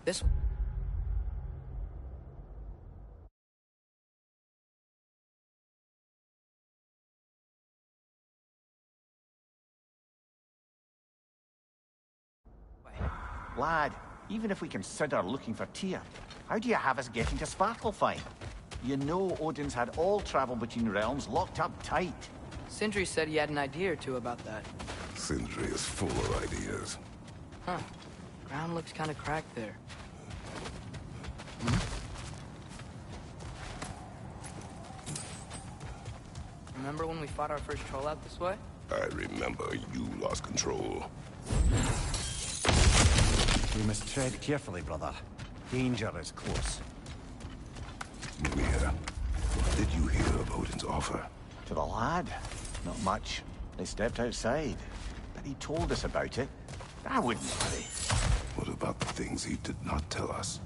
This... Lad, even if we consider looking for Tyr, how do you have us getting to Svartalfheim? You know Odin's had all travel between realms locked up tight. Sindri said he had an idea or two about that. Sindri is full of ideas. Huh. Ground looks kind of cracked there. Remember when we fought our first troll out this way? I remember you lost control. We must tread carefully, brother. Danger is close. Mimir, what did you hear of Odin's offer? To the lad? Not much. They stepped outside. But he told us about it. I wouldn't worry. What about the things he did not tell us?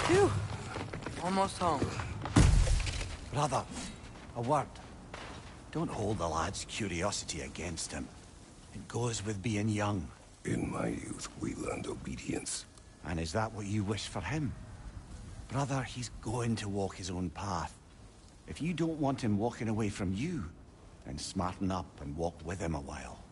Phew. Almost home. Brother, a word. Don't hold the lad's curiosity against him. It goes with being young. In my youth, we learned obedience. And is that what you wish for him? Brother, he's going to walk his own path. If you don't want him walking away from you, then smarten up and walk with him a while.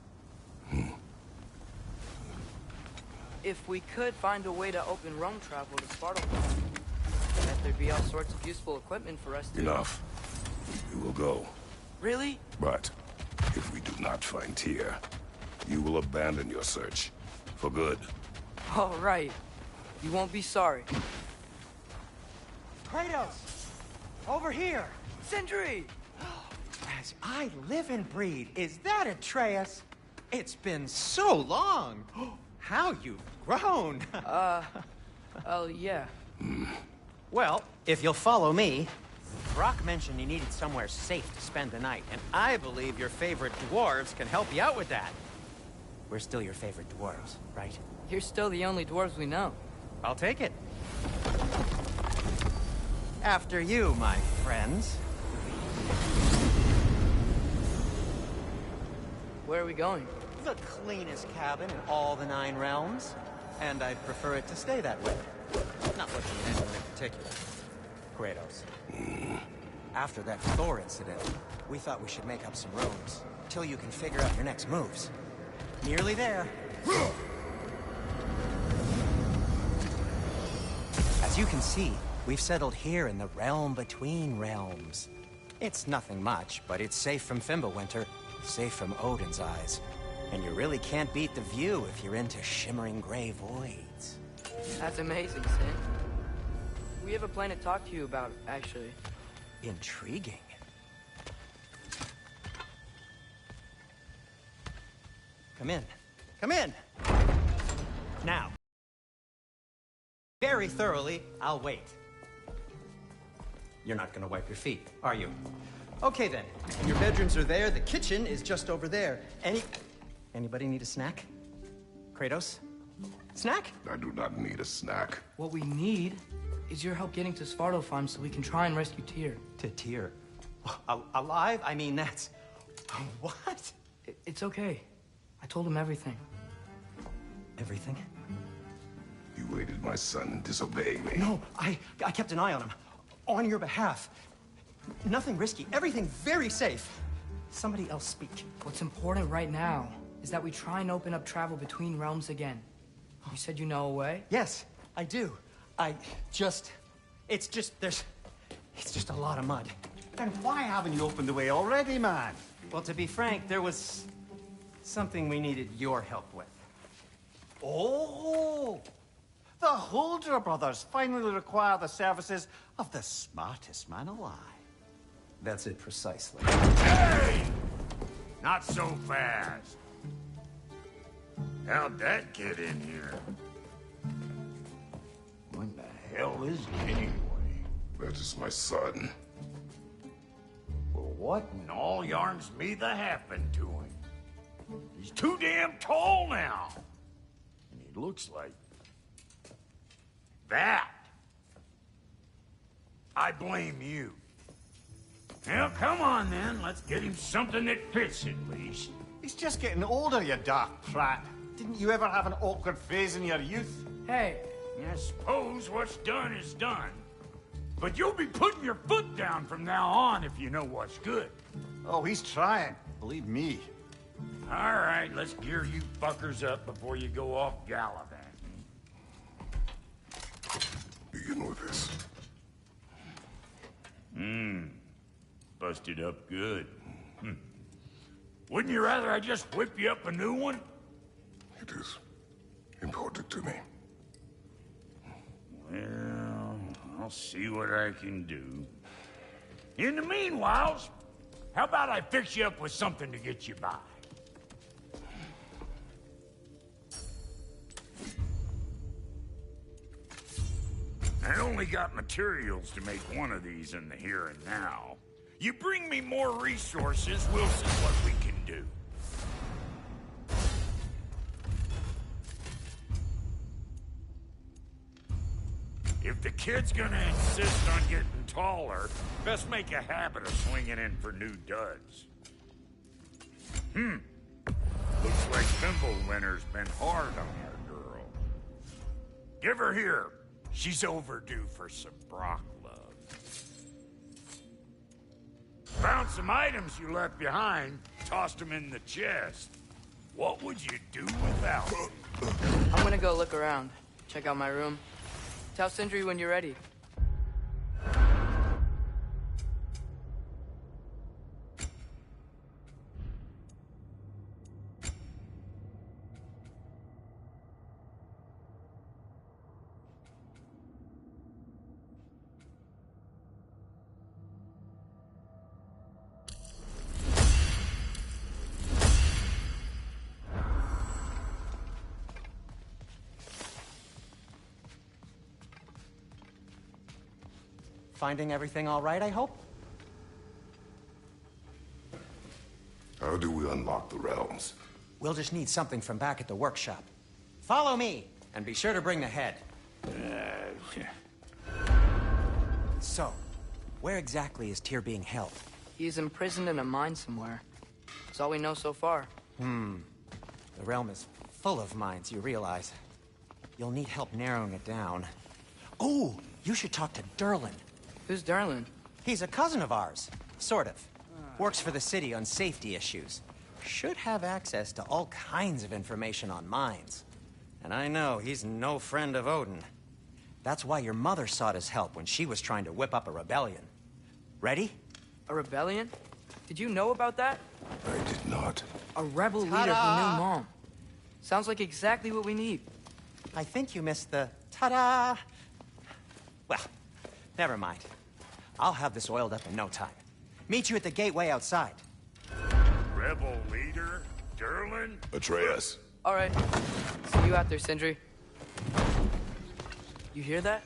If we could find a way to open roam travel to Svartalfheim, I bet there'd be all sorts of useful equipment for us to... Enough. We will go. Really? But if we do not find Tyr, you will abandon your search. For good. All right. You won't be sorry. Kratos! Over here! Sindri! As I live and breathe, is that Atreus? It's been so long! How you've grown! Oh, yeah. Well, if you'll follow me, Brock mentioned you needed somewhere safe to spend the night, and I believe your favorite dwarves can help you out with that. We're still your favorite dwarves, right? You're still the only dwarves we know. I'll take it. After you, my friends. Where are we going? The cleanest cabin in all the 9 realms. And I'd prefer it to stay that way. Not looking at anyone in particular. Kratos. After that Thor incident, we thought we should make up some roads, till you can figure out your next moves. Nearly there. As you can see, we've settled here in the realm between realms. It's nothing much, but it's safe from Fimbulwinter, safe from Odin's eyes. And you really can't beat the view if you're into shimmering gray voids. That's amazing, Sin. We have a plan to talk to you about, actually. Intriguing. Come in. Come in! Now. Very thoroughly, I'll wait. You're not gonna wipe your feet, are you? Okay then. Your bedrooms are there, the kitchen is just over there. Anybody need a snack? Kratos? Snack? I do not need a snack. What we need is your help getting to Svartalfheim so we can try and rescue Tyr. To Tyr. Alive? I mean, that's... What? It's okay. I told him everything. Everything? You aided my son in disobeying me. No, I kept an eye on him. On your behalf. Nothing risky. Everything very safe. Somebody else speak. What's important right now is that we try and open up travel between realms again. You said you know a way? Yes, I do. It's just a lot of mud. Then why haven't you opened the way already, man? Well, to be frank, there was something we needed your help with. Oh! The Holder brothers finally require the services of the smartest man alive. That's it precisely. Hey! Not so fast. How'd that get in here? What the hell is it anyway? That is my son. Well, what in all yarns me the happened to him? He's too damn tall now. And he looks like... that. I blame you. Well, come on then. Let's get him something that fits at least. He's just getting older, you dark prat. Didn't you ever have an awkward phase in your youth? Hey, I suppose what's done is done. But you'll be putting your foot down from now on if you know what's good. Oh, he's trying. Believe me. All right, let's gear you fuckers up before you go off gallivanting. Begin with this. Busted up good. Wouldn't you rather I just whip you up a new one? It is important to me. Well, I'll see what I can do. In the meanwhile, how about I fix you up with something to get you by? I only got materials to make one of these in the here and now. You bring me more resources, we'll see what we can do. If the kid's gonna insist on getting taller, best make a habit of swinging in for new duds. Looks like Thimblewinter's been hard on our girl. Give her here. She's overdue for some Brock love. Found some items you left behind, tossed them in the chest. What would you do without them? I'm gonna go look around. Check out my room. Tell Sindri when you're ready. Finding everything all right, I hope? How do we unlock the realms? We'll just need something from back at the workshop. Follow me, and be sure to bring the head. So, where exactly is Tyr being held? He's imprisoned in a mine somewhere. That's all we know so far. The realm is full of mines, you realize. You'll need help narrowing it down. Oh, you should talk to Durlin. Who's Darlin? He's a cousin of ours, sort of. Works for the city on safety issues. Should have access to all kinds of information on mines. And I know he's no friend of Odin. That's why your mother sought his help when she was trying to whip up a rebellion. Ready? A rebellion? Did you know about that? I did not. A rebel leader who knew Mom. Sounds like exactly what we need. I think you missed the ta-da. Well, never mind. I'll have this oiled up in no time. Meet you at the gateway outside. Rebel leader? Durlin? Atreus. All right. See you out there, Sindri. You hear that?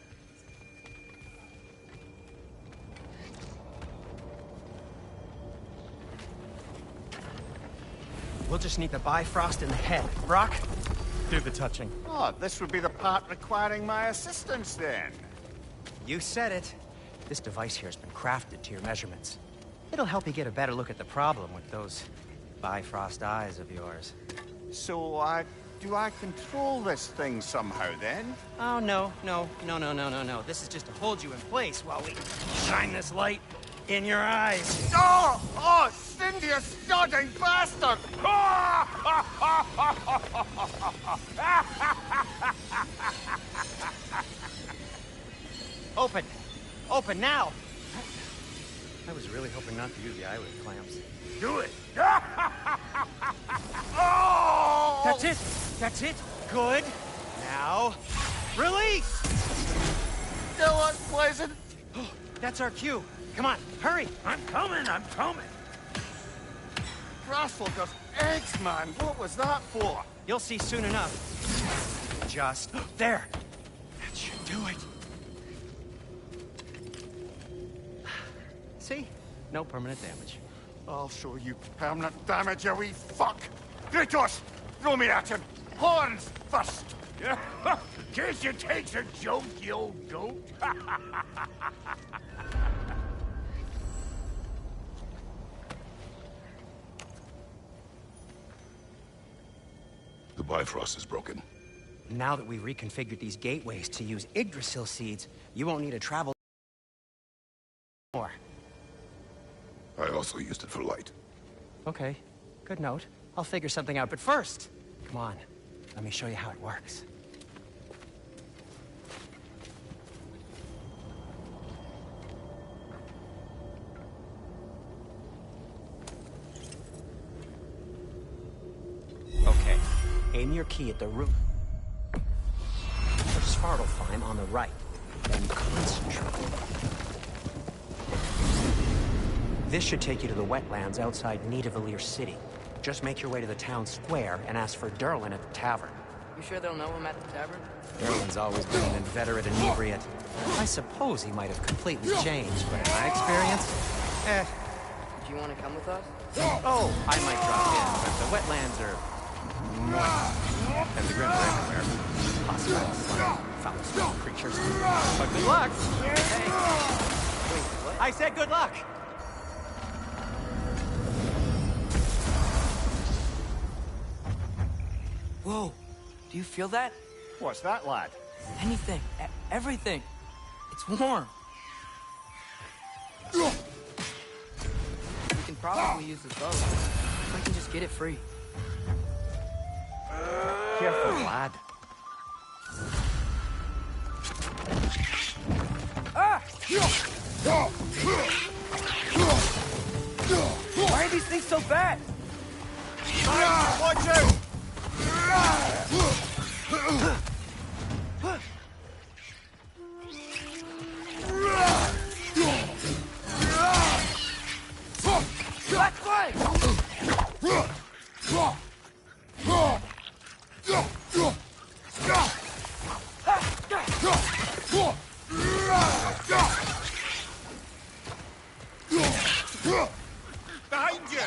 We'll just need the Bifrost in the head. Brock, do the touching. Oh, this would be the part requiring my assistance then. You said it. This device here has been crafted to your measurements. It'll help you get a better look at the problem with those Bifrost eyes of yours. So, do I control this thing somehow, then? Oh, no. This is just to hold you in place while we shine this light in your eyes. Oh! Oh, Cindy, you sodding bastard! Open! Open now! I was really hoping not to use the eyelid clamps. Do it! Oh! That's it! That's it! Good! Now, release! Still unpleasant. That's our cue. Come on, hurry! I'm coming! Grassfuckers, eggs, man. What was that for? You'll see soon enough. Just there. That should do it. See? No permanent damage. I'll show you permanent damage, you wee fuck! Kratos! Throw me at him! Horns first! Guess you takes a joke, you old goat. The Bifrost is broken. Now that we've reconfigured these gateways to use Yggdrasil seeds, you won't need to travel more. I also used it for light. Okay, good note. I'll figure something out, but first, come on. Let me show you how it works. Okay, aim your key at the root of Svartalfheim on the right, then concentrate. This should take you to the wetlands outside Nidavellir City. Just make your way to the town square and ask for Derlin at the tavern. You sure they'll know him at the tavern? Derlin's always been an inveterate inebriate. I suppose he might have completely changed, but in my experience, Do you want to come with us? oh, I might drop in, but the wetlands are moist, and the grim are everywhere. Hostile, slimy, foul-smelling creatures. But good luck! Hey! Wait, what? I said good luck! Whoa! Do you feel that? What's that, lad? Anything. Everything. It's warm. We can probably use the boat. If I can just get it free. Careful, lad. Ah! Why are these things so bad? Watch out! Let's fight! Behind you!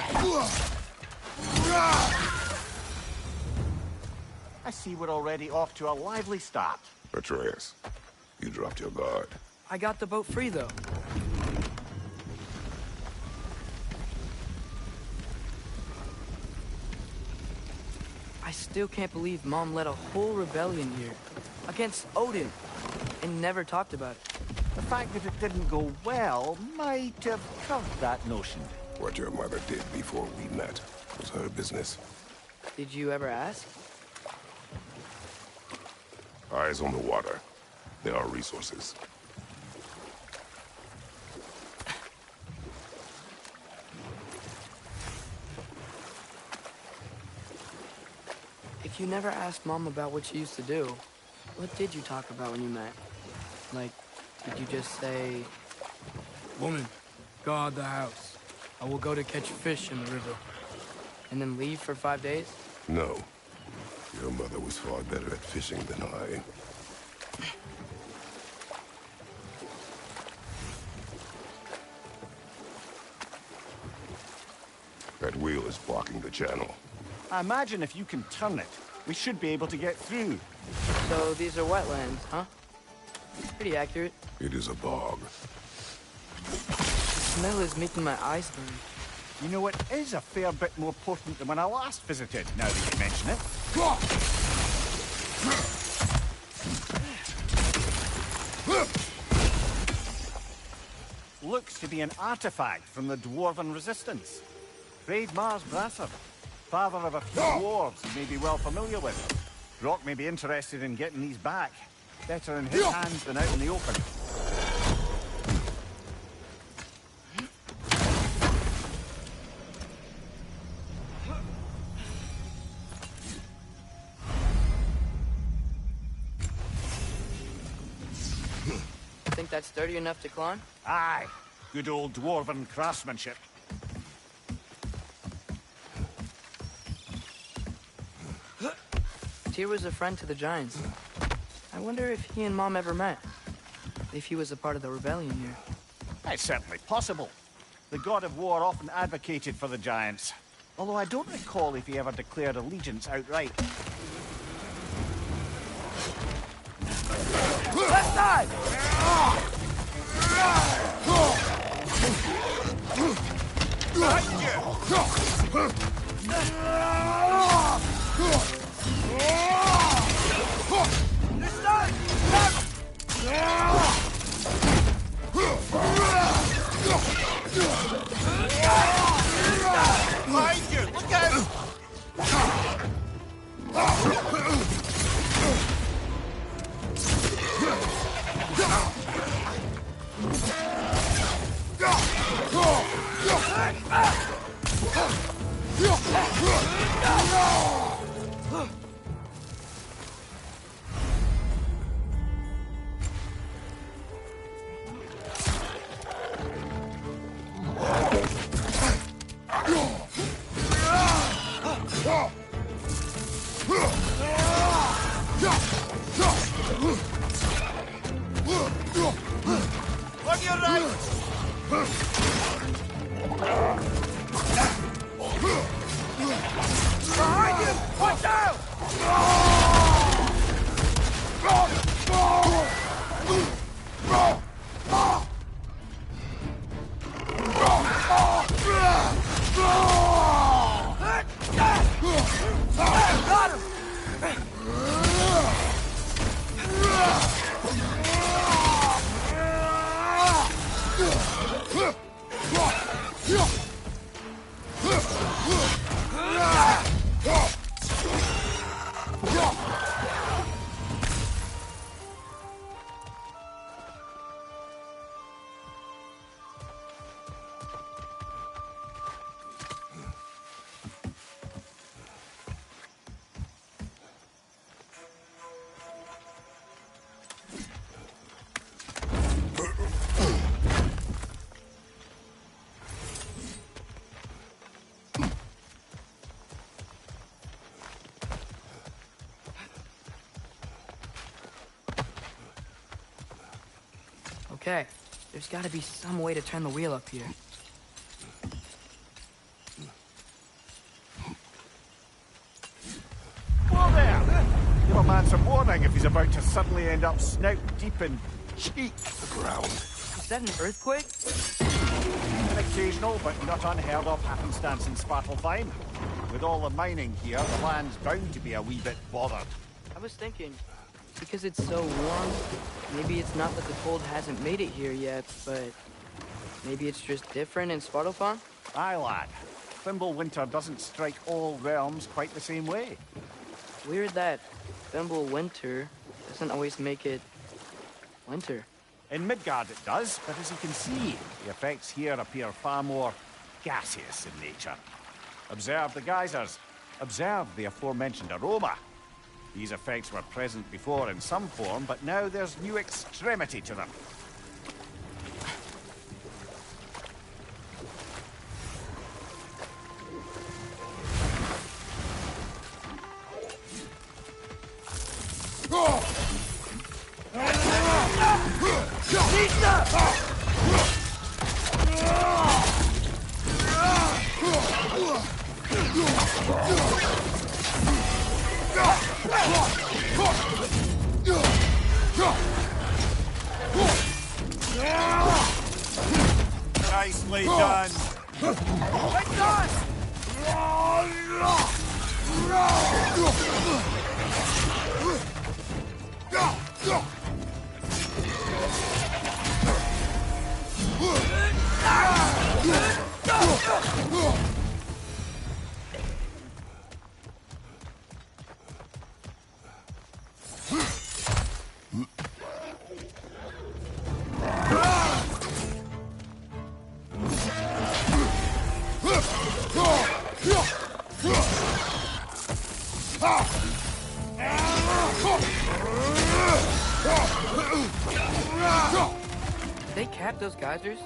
I see we're already off to a lively start. Atreus, you dropped your guard. I got the boat free, though. I still can't believe Mom led a whole rebellion here. Against Odin. And never talked about it. The fact that it didn't go well might have curved that notion. What your mother did before we met was her business. Did you ever ask? Eyes on the water. There are resources. If you never asked Mom about what she used to do, what did you talk about when you met? Like, did you just say... Woman, guard the house. I will go to catch fish in the river. And then leave for 5 days? No. Your mother was far better at fishing than I. That wheel is blocking the channel. I imagine if you can turn it, we should be able to get through. So these are wetlands, huh? Pretty accurate. It is a bog. smell is making my eyes burn. You know, it is a fair bit more potent than when I last visited, now that you mention it. Looks to be an artifact from the Dwarven Resistance. Raid Mars Brasser, father of a few dwarves you may be well familiar with. Brock may be interested in getting these back. Better in his hands than out in the open. Think that's sturdy enough to climb? Aye, good old Dwarven craftsmanship. Tyr was a friend to the Giants. I wonder if he and Mom ever met. If he was a part of the rebellion here. It's certainly possible. The god of war often advocated for the Giants. Although I don't recall if he ever declared allegiance outright. Left side! Behind you! Look out! On your right! Behind you! Watch out! Got him! Okay, there's gotta be some way to turn the wheel up here. Whoa there! Give a man some warning if he's about to suddenly end up snout deep in cheek. The ground. Is that an earthquake? An occasional but not unheard of happenstance in Svartalfheim. With all the mining here, the land's bound to be a wee bit bothered. I was thinking, because it's so warm, maybe it's not that the cold hasn't made it here yet, but maybe it's just different in Svartalfheim? Aye, lad. Fimbulwinter doesn't strike all realms quite the same way. Weird that Fimbulwinter doesn't always make it winter. In Midgard it does, but as you can see, the effects here appear far more gaseous in nature. Observe the geysers. Observe the aforementioned aroma. These effects were present before in some form, but now there's new extremity to them. Nicely done. It's done! Did they cap those geysers?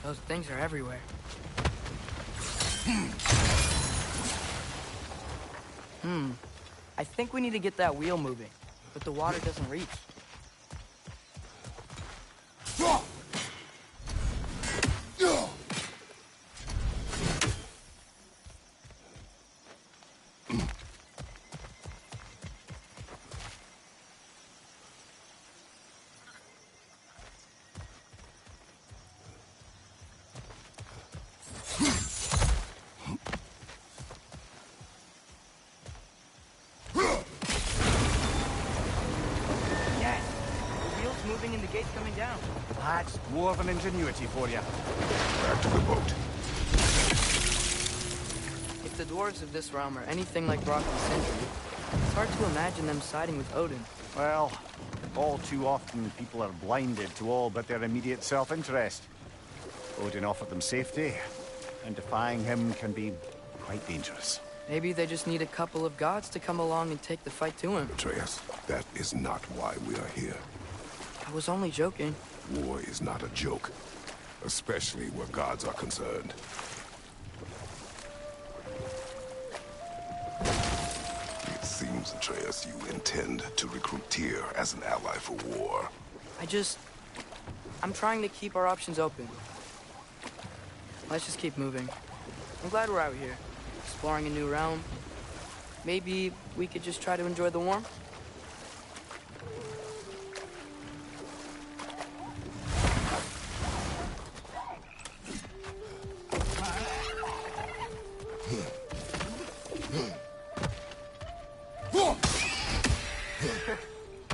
Those things are everywhere. I think we need to get that wheel moving, but the water doesn't reach. Moving and the gate's coming down. That's dwarven ingenuity for you. Back to the boat. If the dwarves of this realm are anything like Brock and Sindri, it's hard to imagine them siding with Odin. Well, all too often people are blinded to all but their immediate self-interest. Odin offered them safety, and defying him can be quite dangerous. Maybe they just need a couple of gods to come along and take the fight to him. Atreus, that is not why we are here. I was only joking. War is not a joke, especially where gods are concerned. It seems, Atreus, you intend to recruit Tyr as an ally for war. I'm trying to keep our options open. Let's just keep moving. I'm glad we're out here, exploring a new realm. Maybe we could just try to enjoy the warmth?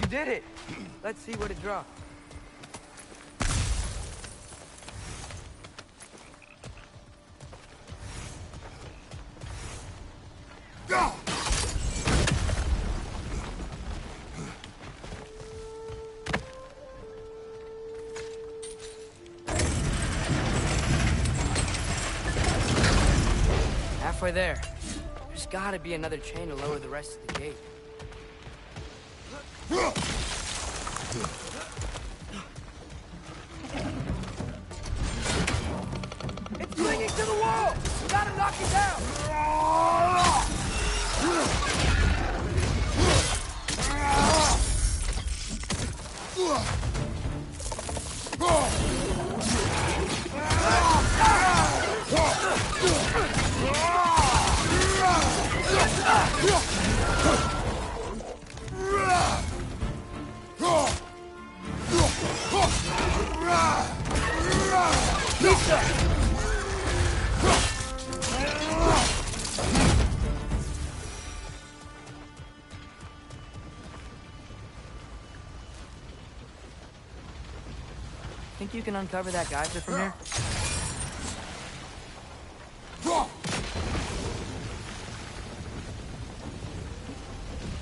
You did it! Let's see what it dropped. Halfway there. There's gotta be another chain to lower the rest of the gate. It's clinging to the wall! You gotta knock it down! Think you can uncover that geyser from here?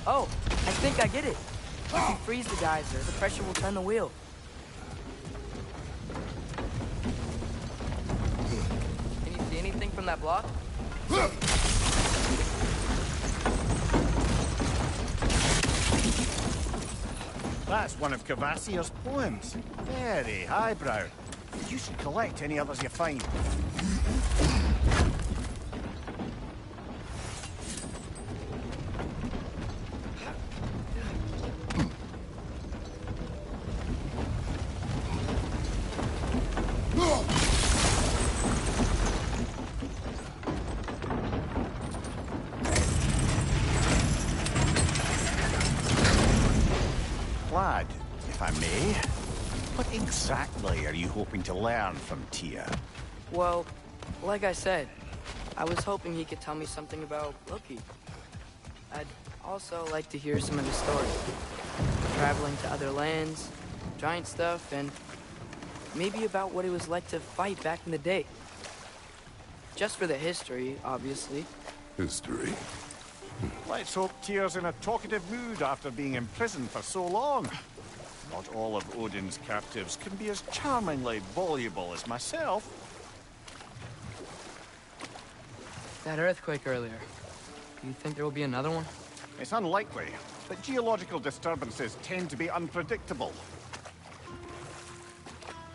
Oh, I think I get it. If you freeze the geyser, the pressure will turn the wheel. Can you see anything from that block? That's one of Kvasir's poems. Very highbrow. You should collect any others you find. exactly are you hoping to learn from Tyr? Well, like I said, I was hoping he could tell me something about Loki. I'd also like to hear some of his story. Traveling to other lands, giant stuff, and maybe about what it was like to fight back in the day. Just for the history, obviously. History. Let's hope Tyr's in a talkative mood after being imprisoned for so long. Not all of Odin's captives can be as charmingly voluble as myself. That earthquake earlier. Do you think there will be another one? It's unlikely, but geological disturbances tend to be unpredictable.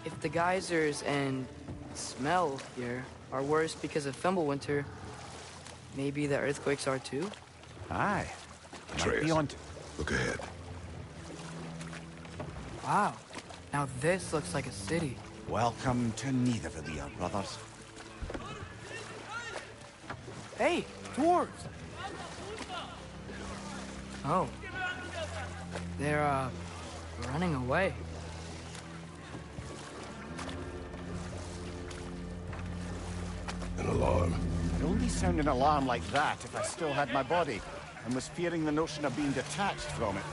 If the geysers and smell here are worse because of Fimbulwinter, maybe the earthquakes are too? Aye. Atreus, Beyond. look ahead. Wow. Now this looks like a city. Welcome to Nidavellir, brothers. Hey, dwarves! Oh. They're, running away. An alarm. I'd only sound an alarm like that if I still had my body, and was fearing the notion of being detached from it.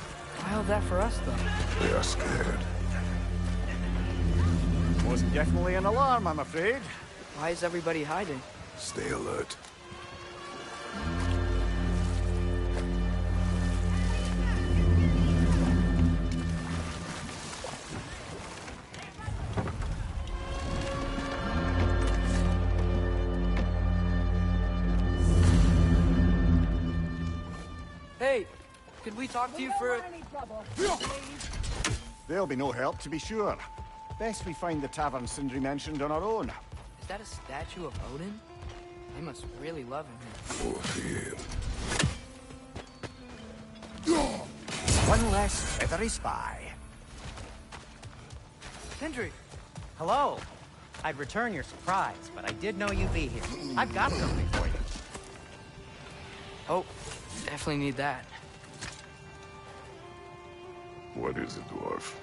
Wild that for us, though. They are scared. Was definitely an alarm, I'm afraid. Why is everybody hiding? Stay alert. Hey, could we talk to you for... There'll be no help, to be sure. Best we find the tavern Sindri mentioned on our own. Is that a statue of Odin? They must really love him here. Poor him. One less feathery spy. Sindri! Hello. I'd return your surprise, but I did know you'd be here. I've got something for you. Oh, definitely need that. What is it, dwarf?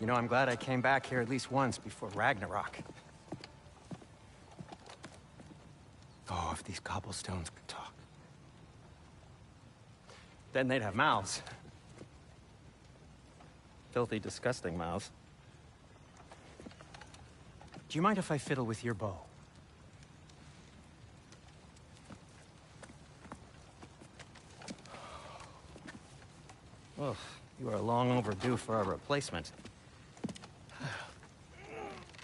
You know, I'm glad I came back here at least once before Ragnarok. Oh, if these cobblestones could talk. Then they'd have mouths. Filthy, disgusting mouths. Do you mind if I fiddle with your bow? Oh, you are long overdue for a replacement.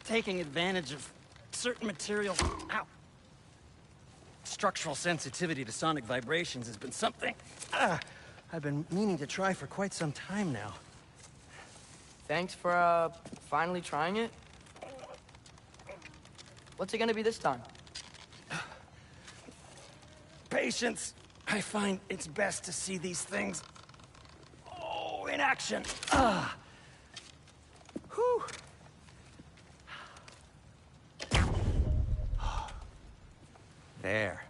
Taking advantage of certain materials. Ow! Structural sensitivity to sonic vibrations has been something I've been meaning to try for quite some time now. Thanks for, finally trying it. What's it gonna be this time? Patience. I find it's best to see these things, in action. Whew. There.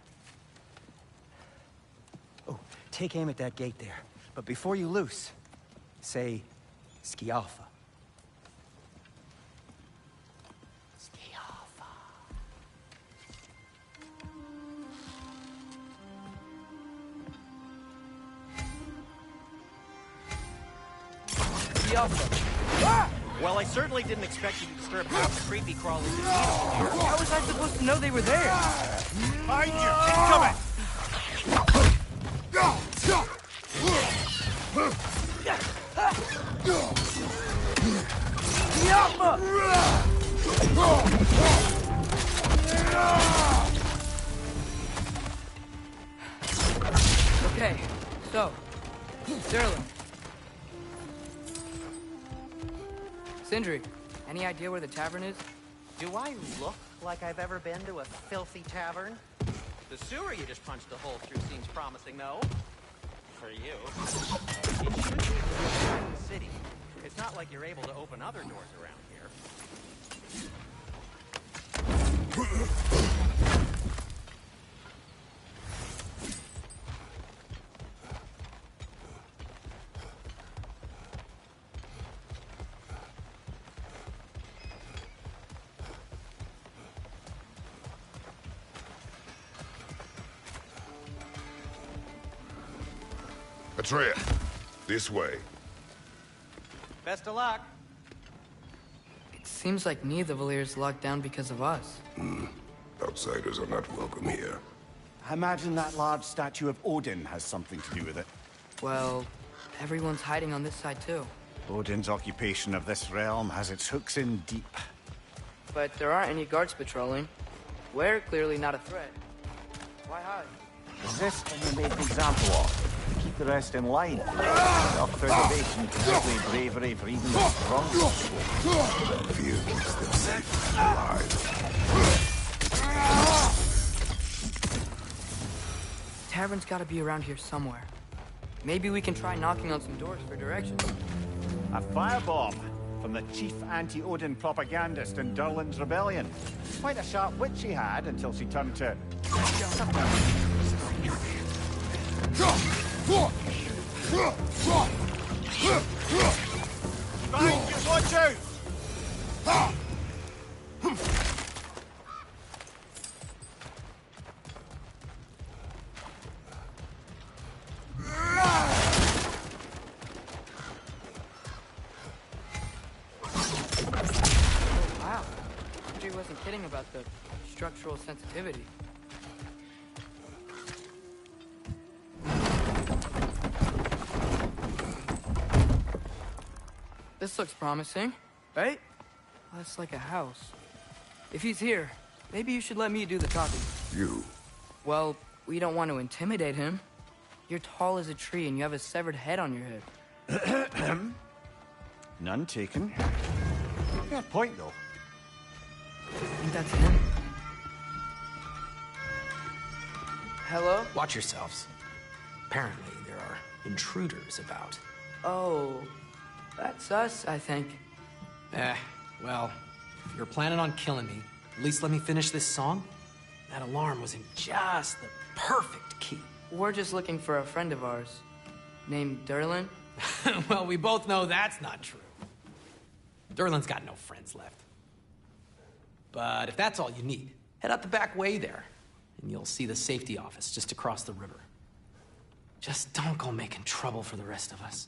Oh, take aim at that gate there. But before you loose, say, Skialfa. Skialfa. Well, I certainly didn't expect you to disturb the creepy crawlers in here. How was I supposed to know they were there? Behind you! Incoming! Okay, so, Sterling. Sindri, any idea where the tavern is? Do I look like I've ever been to a filthy tavern? The sewer you just punched a hole through seems promising, though. For you. It should be in the city. It's not like you're able to open other doors around here. Atreya, this way. Best of luck. It seems like neither Valyr's locked down because of us. Outsiders are not welcome here. I imagine that large statue of Odin has something to do with it. Well, everyone's hiding on this side too. Odin's occupation of this realm has its hooks in deep. But there aren't any guards patrolling. We're clearly not a threat. Why hide? Is this what you made an example of? Keep the rest in line. Self-preservation can outweigh bravery for even the strongest. Fear keeps them safe and alive. Tavern's gotta be around here somewhere. Maybe we can try knocking on some doors for directions. A firebomb from the chief anti-Odin propagandist in Durlin's rebellion. Quite a sharp wit she had until she turned to... Right, just watch out! Wow. Andrew wasn't kidding about the structural sensitivity. This looks promising, right? Well, that's like a house. If he's here, maybe you should let me do the talking. You. Well, we don't want to intimidate him. You're tall as a tree and you have a severed head on your head. None taken. Fair point, though. Think that's him? Hello? Watch yourselves. Apparently, there are intruders about. Oh, that's us, I think. Well, if you're planning on killing me, at least let me finish this song. That alarm was in just the perfect key. We're just looking for a friend of ours named Durlin. Well, we both know that's not true. Durlin's got no friends left. But if that's all you need, head out the back way there, and you'll see the safety office just across the river. Just don't go making trouble for the rest of us.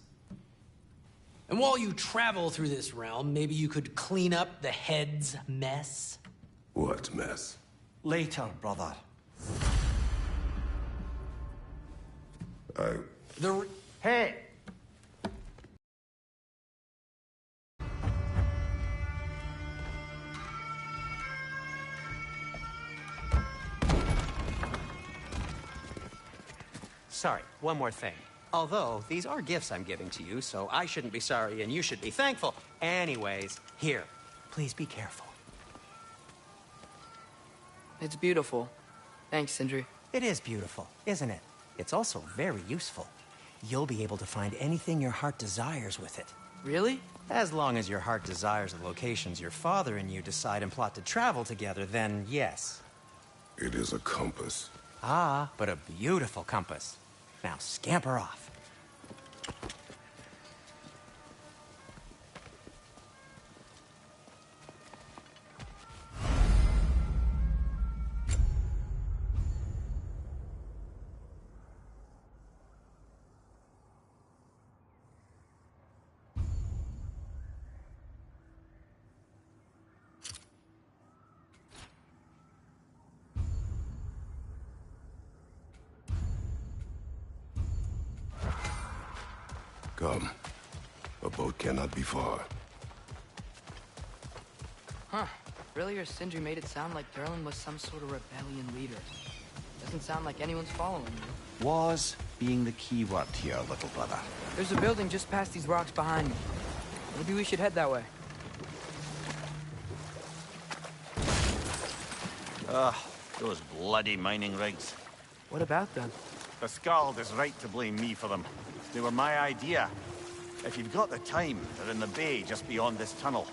And while you travel through this realm, maybe you could clean up the head's mess? What mess? Later, brother. Hey! Sorry, one more thing. Although, these are gifts I'm giving to you, so I shouldn't be sorry and you should be thankful. Anyways, here, please be careful. It's beautiful. Thanks, Sindri. It is beautiful, isn't it? It's also very useful. You'll be able to find anything your heart desires with it. Really? As long as your heart desires the locations your father and you decide and plot to travel together, then yes. It is a compass. Ah, but a beautiful compass. Now scamper off. Come. A boat cannot be far. Huh. Earlier, Sindri made it sound like Durlin was some sort of rebellion leader. Doesn't sound like anyone's following you. Was being the key word here, little brother. There's a building just past these rocks behind me. Maybe we should head that way. Ugh, those bloody mining rigs. What about them? The Skald is right to blame me for them. They were my idea. If you've got the time, they're in the bay just beyond this tunnel.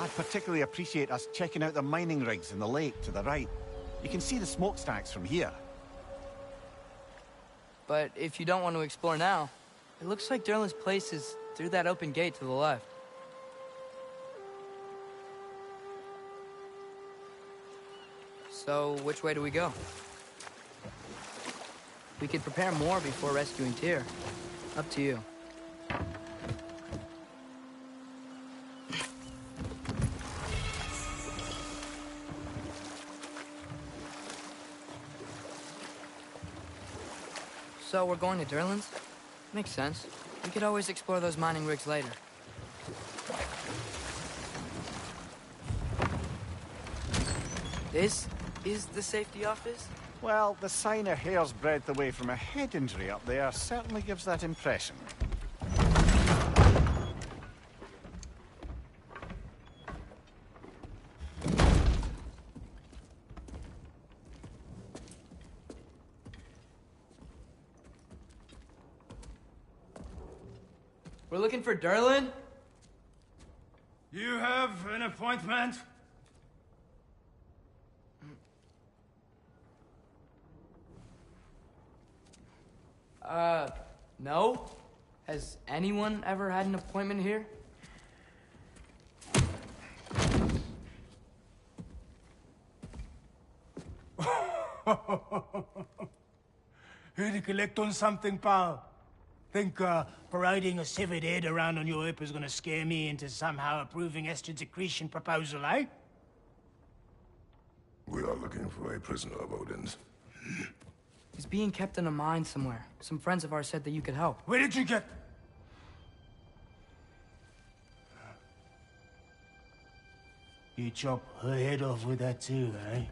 I'd particularly appreciate us checking out the mining rigs in the lake to the right. You can see the smokestacks from here. But if you don't want to explore now, it looks like Durlin's place is Through that open gate to the left. So, which way do we go? We could prepare more before rescuing Tyr. Up to you. So, we're going to Durlin's? Makes sense. We could always explore those mining rigs later. This is the safety office? Well, the sign a hair's breadth away from a head injury up there certainly gives that impression. We're looking for Durlin? You have an appointment? No? Has anyone ever had an appointment here? Here to collect on something, pal? Think parading a severed head around on your hip is gonna scare me into somehow approving estrogen secretion proposal, eh? We are looking for a prisoner of Odin's. He's being kept in a mine somewhere. Some friends of ours said that you could help. Where did you get... You chop her head off with that too, eh?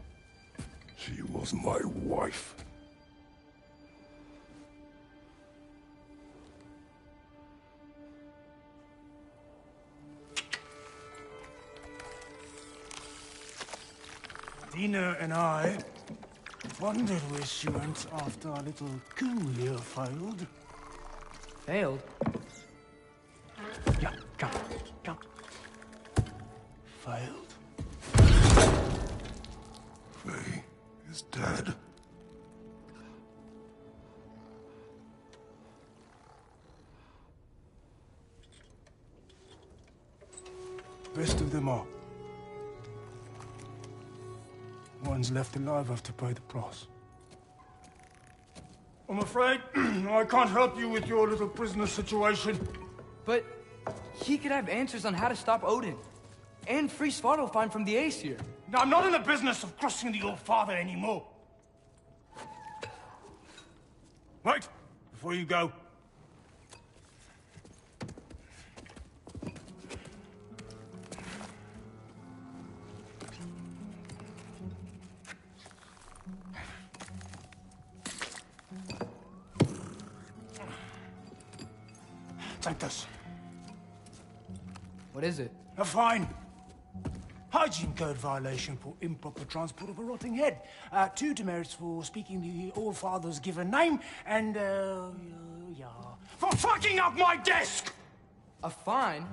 She was my wife. Dina and I wondered where she went after our little coup here failed. Failed? Yeah, come, come. Failed. Faye is dead. Rest of them are. One's left alive have to pay the price. I'm afraid I can't help you with your little prisoner situation. But he could have answers on how to stop Odin. And free Svartalfheim from the Aesir. Now, I'm not in the business of crossing the old father anymore. Wait, before you go. Take this. What is it? A fine. Hygiene code violation for improper transport of a rotting head. 2 demerits for speaking the All-Father's given name, and, yeah, for fucking up my desk! A fine?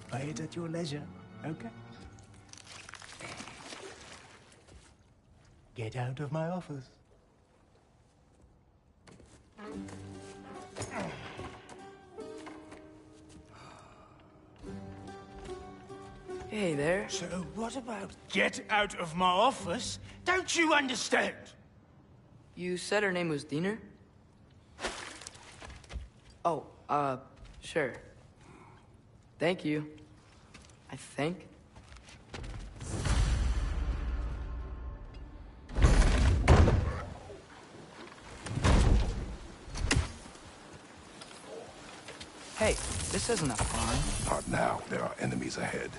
Pay it at your leisure, okay? Get out of my office. Hey there. So what about get out of my office? Don't you understand? You said her name was Diener? Oh, sure. Thank you. I think. Hey, this isn't a farm. Not now. There are enemies ahead.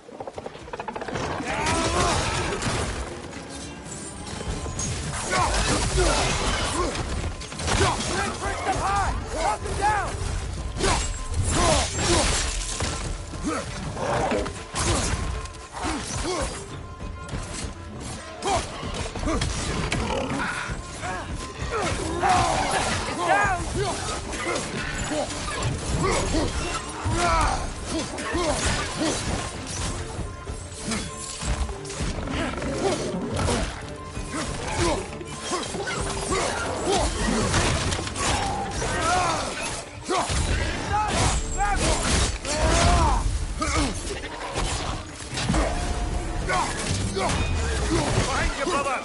First up high! Knock him down! It's down! Behind you, brother!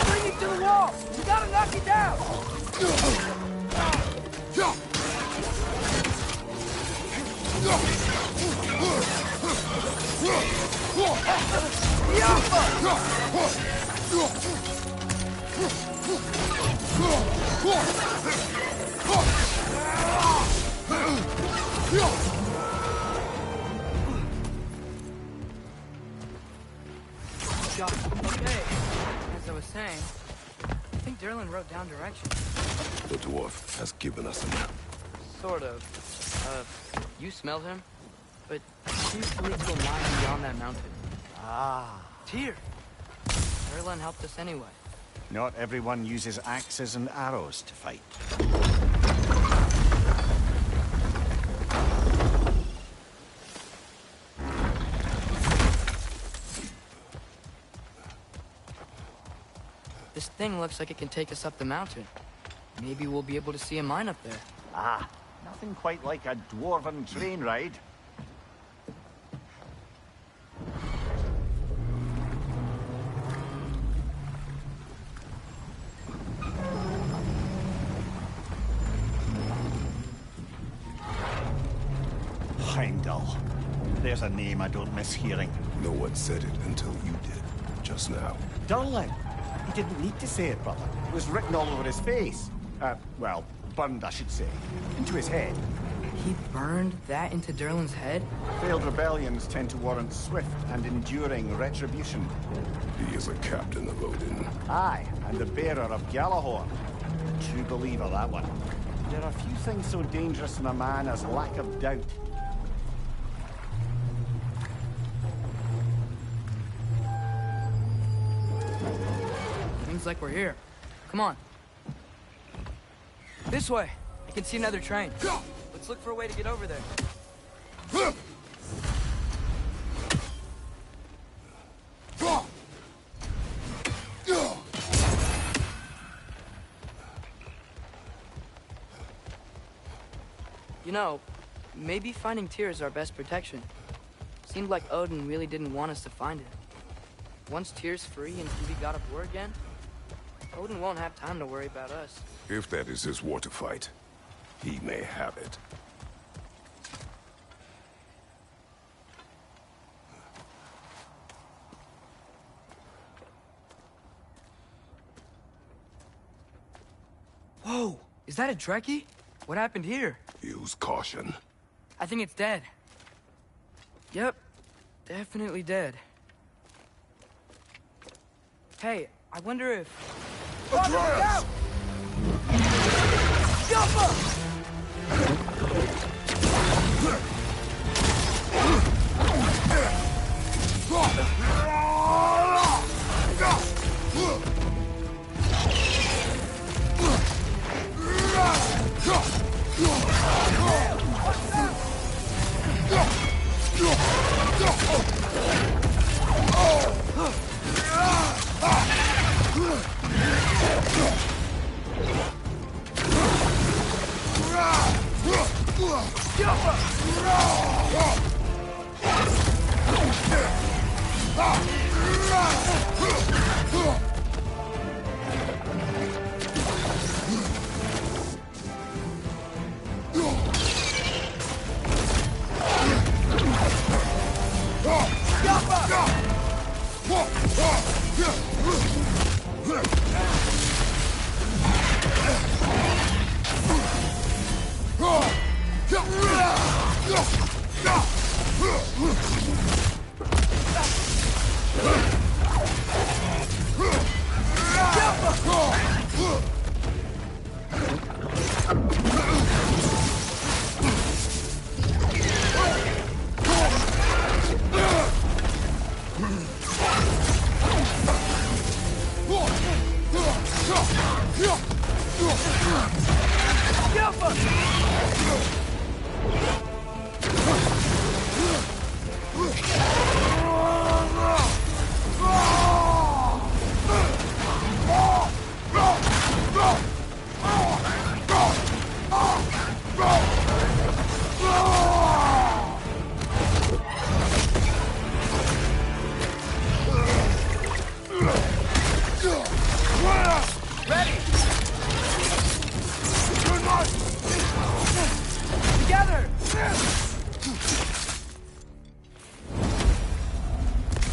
Bring it to the wall! You gotta knock it down! Okay, as I was saying, I think Derlin wrote down directions. The dwarf has given us a map. Sort of. You smelled him? But he seems to lead to a mine beyond that mountain. Ah. Tyr! Derlin helped us anyway. Not everyone uses axes and arrows to fight. This thing looks like it can take us up the mountain. Maybe we'll be able to see a mine up there. Ah, nothing quite like a dwarven train ride. Heimdall. There's a name I don't miss hearing. No one said it until you did, just now. Durlin. He didn't need to say it, brother. It was written all over his face. Well, burned, I should say. Into his head. He burned that into Derlin's head? Failed rebellions tend to warrant swift and enduring retribution. He is a captain of Odin. Aye, and the bearer of Gjallarhorn. True believer, that one. There are few things so dangerous in a man as lack of doubt. Seems like we're here. Come on. This way. I can see another train. Let's look for a way to get over there. You know, maybe finding Tyr is our best protection. Seemed like Odin really didn't want us to find it. Once Tyr's free and can be god of war again, Odin won't have time to worry about us. If that is his war to fight, he may have it. Whoa! Is that a Trekkie? What happened here? Use caution. I think it's dead. Yep. Definitely dead. Hey, I wonder if... Atreus!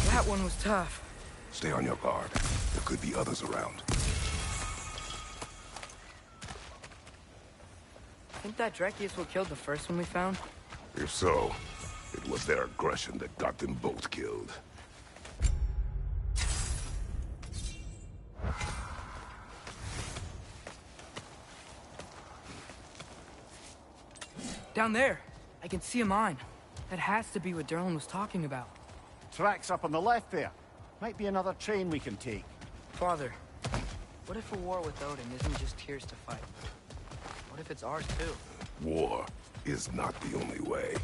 That one was tough. Stay on your guard. There could be others around. Think that Drek is what killed the first one we found? If so, it was their aggression that got them both killed. Down there! I can see a mine. That has to be what Derlin was talking about. Tracks up on the left there. Might be another train we can take. Father, what if a war with Odin isn't just Tyr's to fight? What if it's ours too? War is not the only way.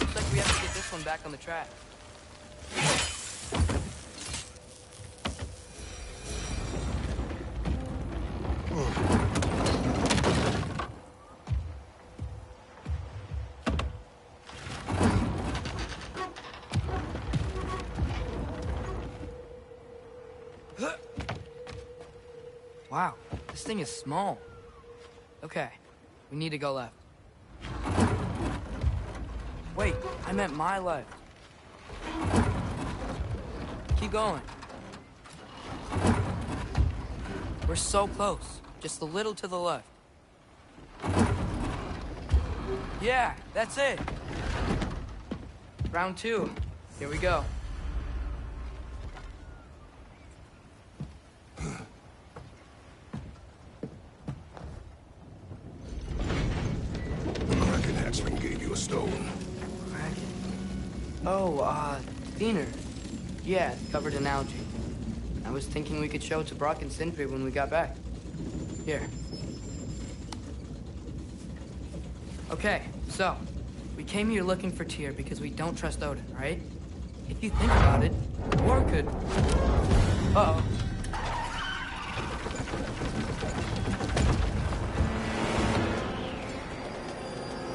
Looks like we have to get this one back on the track. Wow, this thing is small. Okay, we need to go left. Wait, I meant my left. Keep going. We're so close. Just a little to the left. Yeah, that's it. Round 2. Here we go. Kraken Hatchling gave you a stone. Kraken. Oh, Thinner. Yeah, covered in algae. I was thinking we could show it to Brock and Sindri when we got back. Here. Okay, so, we came here looking for Tyr because we don't trust Odin, right? If you think about it, war could... Uh-oh.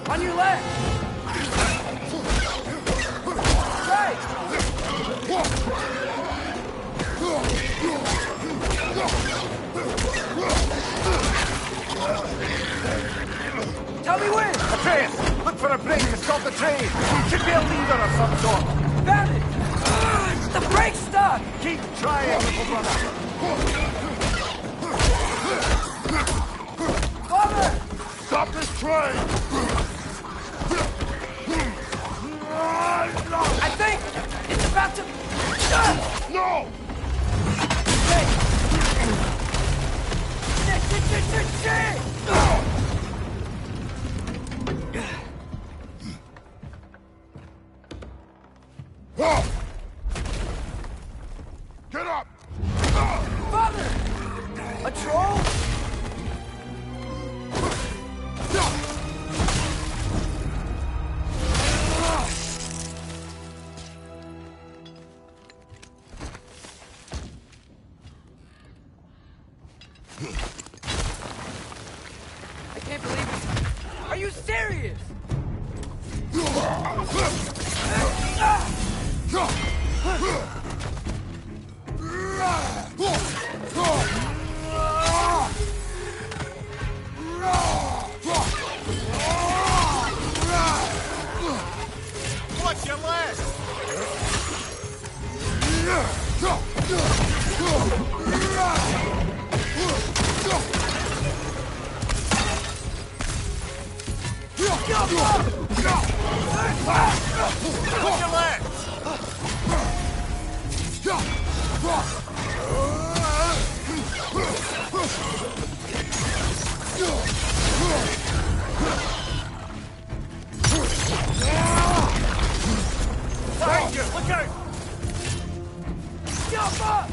On your left! Right! Tell me when! A train! Look for a brake to stop the train! Should be a lever of some sort! Found it! The brake's stuck! Keep trying, little brother! Father! Stop this train! I think it's about to... No! Hey! Shit! Get up! Father! A troll? I can't believe it. Are you serious? Watch your left! Watch your left! Thank you! Look out! Jump up!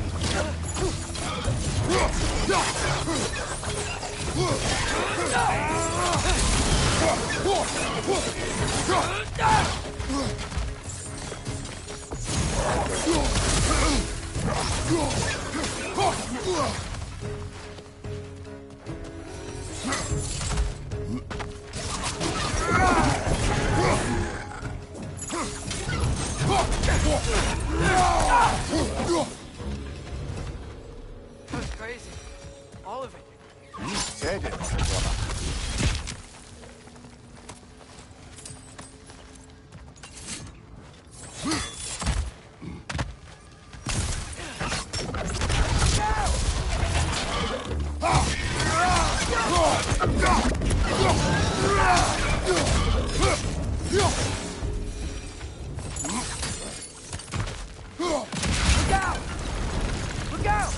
That was crazy. All of it. You said it, little brother. Look out! Look out!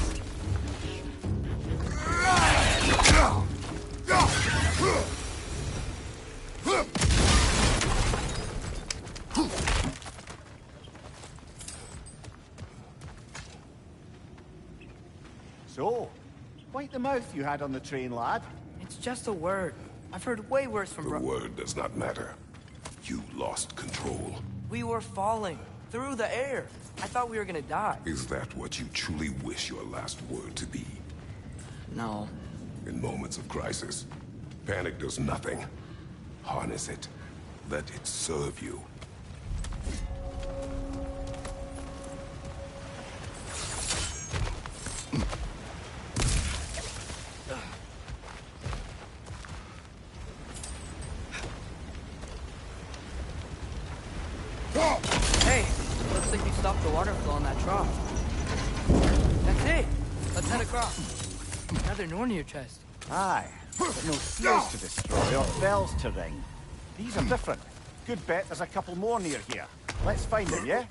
So, quite the mouth you had on the train, lad. It's just a word. I've heard way worse from The word does not matter. You lost control. We were falling through the air. I thought we were gonna die. Is that what you truly wish your last word to be? No. In moments of crisis, panic does nothing. Harness it. Let it serve you. Hey, looks like you stopped the water flow in that trough. That's it. Let's head across. Another Norn in your chest. Aye, but no seals to destroy or bells to ring. These are different. Good bet there's a couple more near here. Let's find them, yeah?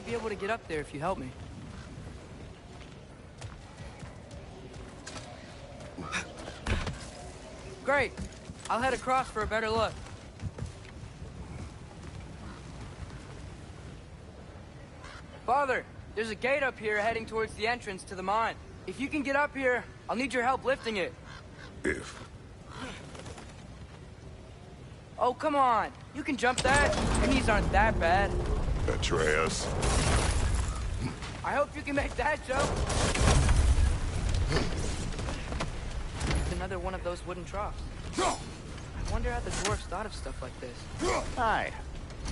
might be able to get up there if you help me. Great. I'll head across for a better look. Father, there's a gate up here heading towards the entrance to the mine. If you can get up here, I'll need your help lifting it. If. Oh, come on. You can jump that. Your knees aren't that bad. Atreus. I hope you can make that jump. It's another one of those wooden troughs. I wonder how the dwarves thought of stuff like this. Aye.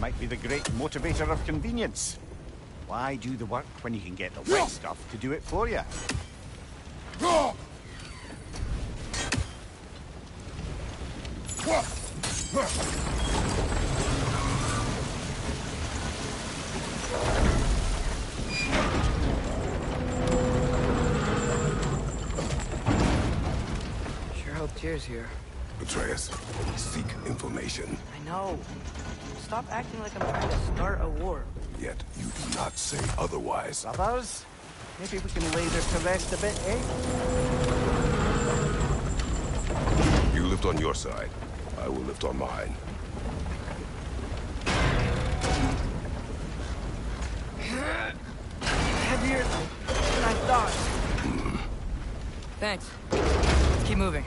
Might be the great motivator of convenience. Why do the work when you can get the wet stuff to do it for you? Sure hope Tyr's here. Atreus, seek information. I know. Stop acting like I'm trying to start a war. Yet you do not say otherwise. Brothers, maybe we can lay this to rest a bit, eh? You lift on your side. I will lift on mine. Heavier than I thought. Thanks. Let's keep moving.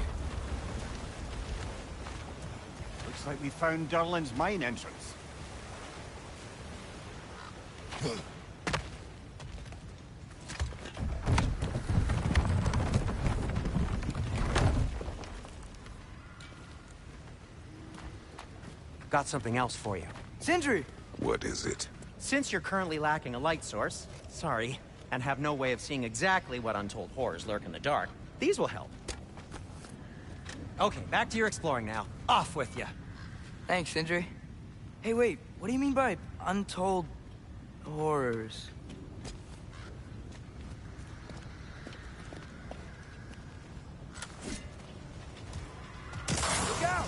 Looks like we found Durlin's mine entrance. Got something else for you. Sindri! What is it? Since you're currently lacking a light source, sorry, and have no way of seeing exactly what untold horrors lurk in the dark, these will help. Okay, back to your exploring now. Off with you. Thanks, Sindri. Hey, wait. What do you mean by untold horrors? Look out!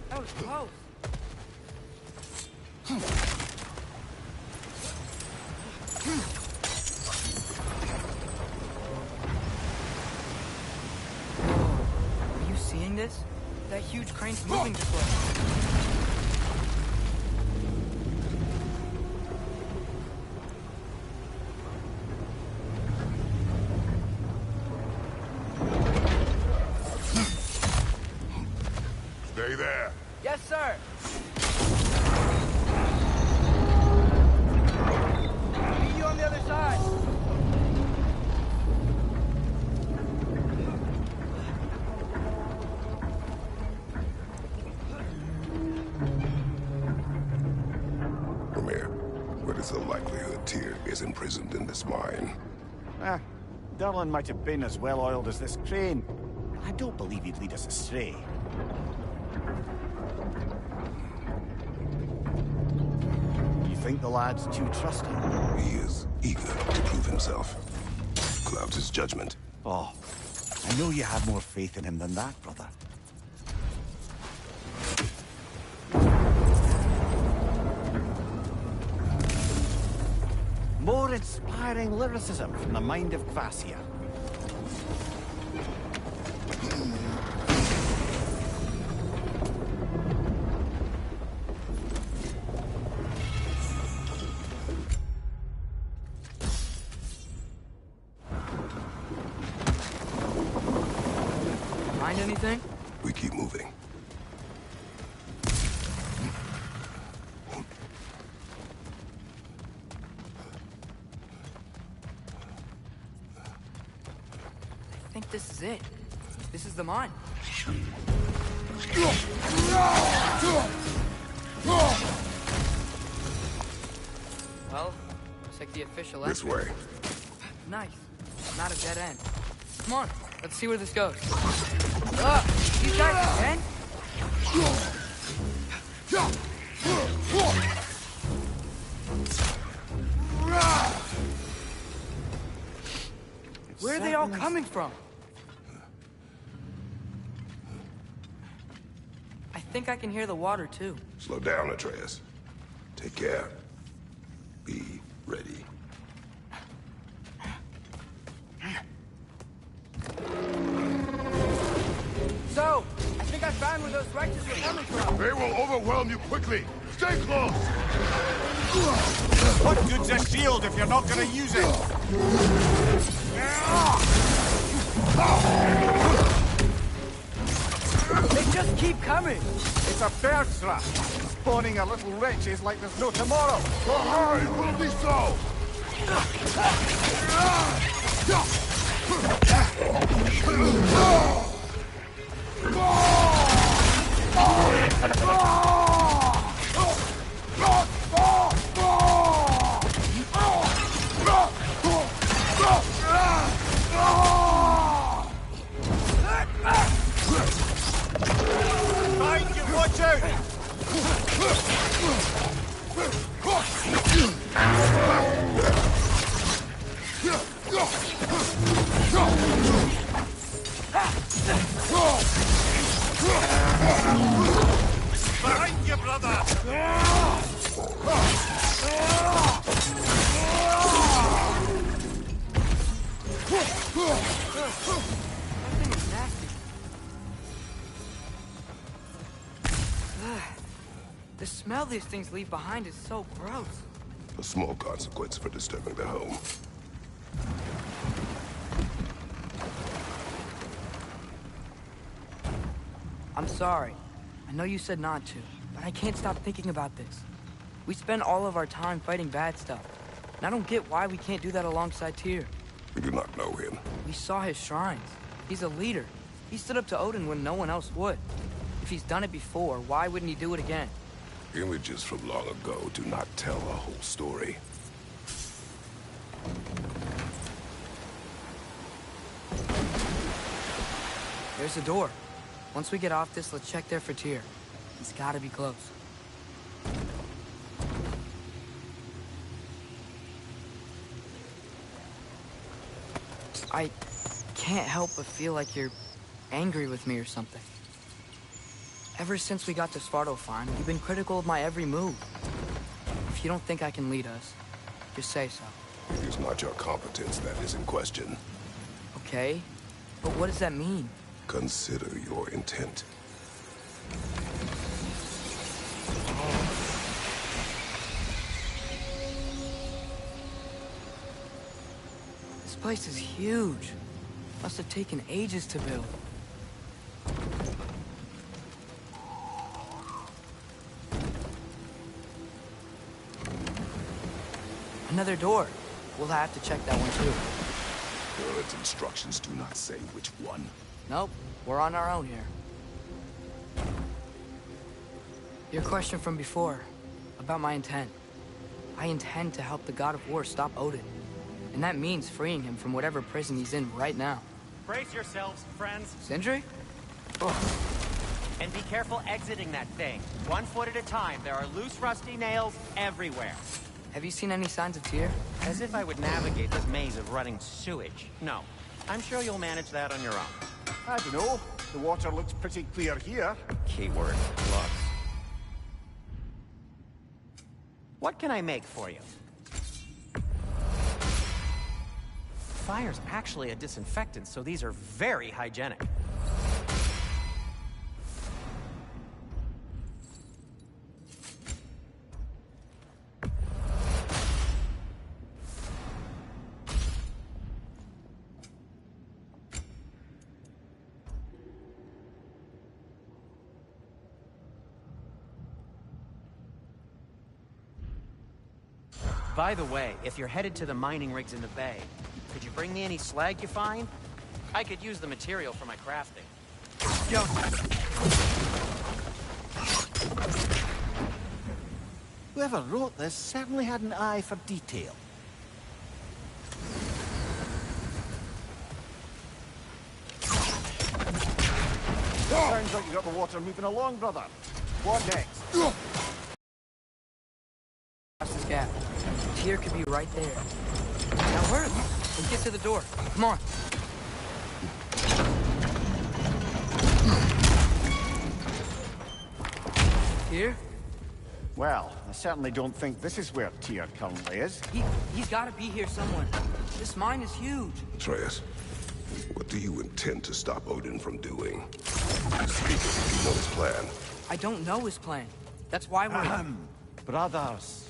That was close. Are you seeing this? That huge crane's moving this way. Stay there. Yes, sir. Meet you on the other side. Ramir, what is the likelihood Tyr is imprisoned in this mine? Ah, Durlin might have been as well-oiled as this crane. I don't believe he'd lead us astray. You think the lad's too trusting? He is eager to prove himself. Clouds his judgment. Oh, I know you have more faith in him than that, brother. More inspiring lyricism from the mind of Kvasir. anything? We keep moving. I think this is it. This is the mine. Well, looks like the official This entrance. way. Nice. Not a dead end. Come on, let's see where this goes. These guys again? Where are they all coming from? I think I can hear the water too. Slow down, Atreus. Take care. Be ready. So, I think I found where those wretches were coming from. They will overwhelm you quickly. Stay close! What good's a shield if you're not gonna use it? They just keep coming. It's a bear trap. Spawning a little wretches like there's no tomorrow. It will be so! Find you, watch out! Behind you, brother! That thing is nasty. The smell these things leave behind is so gross. A small consequence for disturbing the home. I'm sorry. I know you said not to, but I can't stop thinking about this. We spend all of our time fighting bad stuff, and I don't get why we can't do that alongside Tyr. We do not know him. We saw his shrines. He's a leader. He stood up to Odin when no one else would. If he's done it before, why wouldn't he do it again? Images from long ago do not tell a whole story. There's a door. Once we get off this, let's check there for Tyr. He's gotta be close. I can't help but feel like you're angry with me or something. Ever since we got to Svartalfheim, you've been critical of my every move. If you don't think I can lead us, just say so. It is not your competence that is in question. Okay? But what does that mean? Consider your intent. This place is huge. Must have taken ages to build. Another door. We'll have to check that one too. God's instructions do not say which one. Nope, we're on our own here. Your question from before, about my intent. I intend to help the God of War stop Odin. And that means freeing him from whatever prison he's in right now. Brace yourselves, friends, Sindri? and be careful exiting that thing. 1 foot at a time. There are loose, rusty nails everywhere. Have you seen any signs of Tyr? As if I would navigate this maze of running sewage. No. I'm sure you'll manage that on your own. I don't know. The water looks pretty clear here. Keyword, looks. What can I make for you? Fire's actually a disinfectant, so these are very hygienic. By the way, if you're headed to the mining rigs in the bay, could you bring me any slag you find? I could use the material for my crafting. Yo. Whoever wrote this certainly had an eye for detail. Sounds like you got the water moving along, brother. What next? Across this gap. Tyr could be right there. Now hurry. Let's get to the door. Come on. Tyr? Well, I certainly don't think this is where Tyr currently is. He's got to be here somewhere. This mine is huge. Atreus, what do you intend to stop Odin from doing? Speak as if you know his plan. I don't know his plan. That's why we're... Brothers,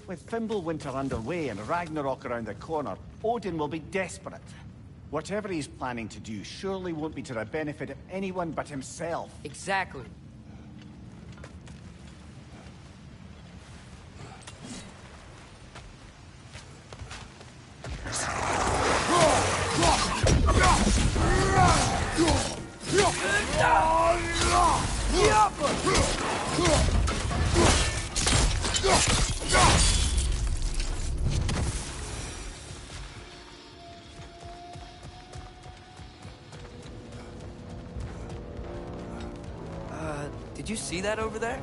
with Fimbulwinter underway and Ragnarok around the corner, Odin will be desperate. Whatever he's planning to do surely won't be to the benefit of anyone but himself. Exactly. Did you see that over there?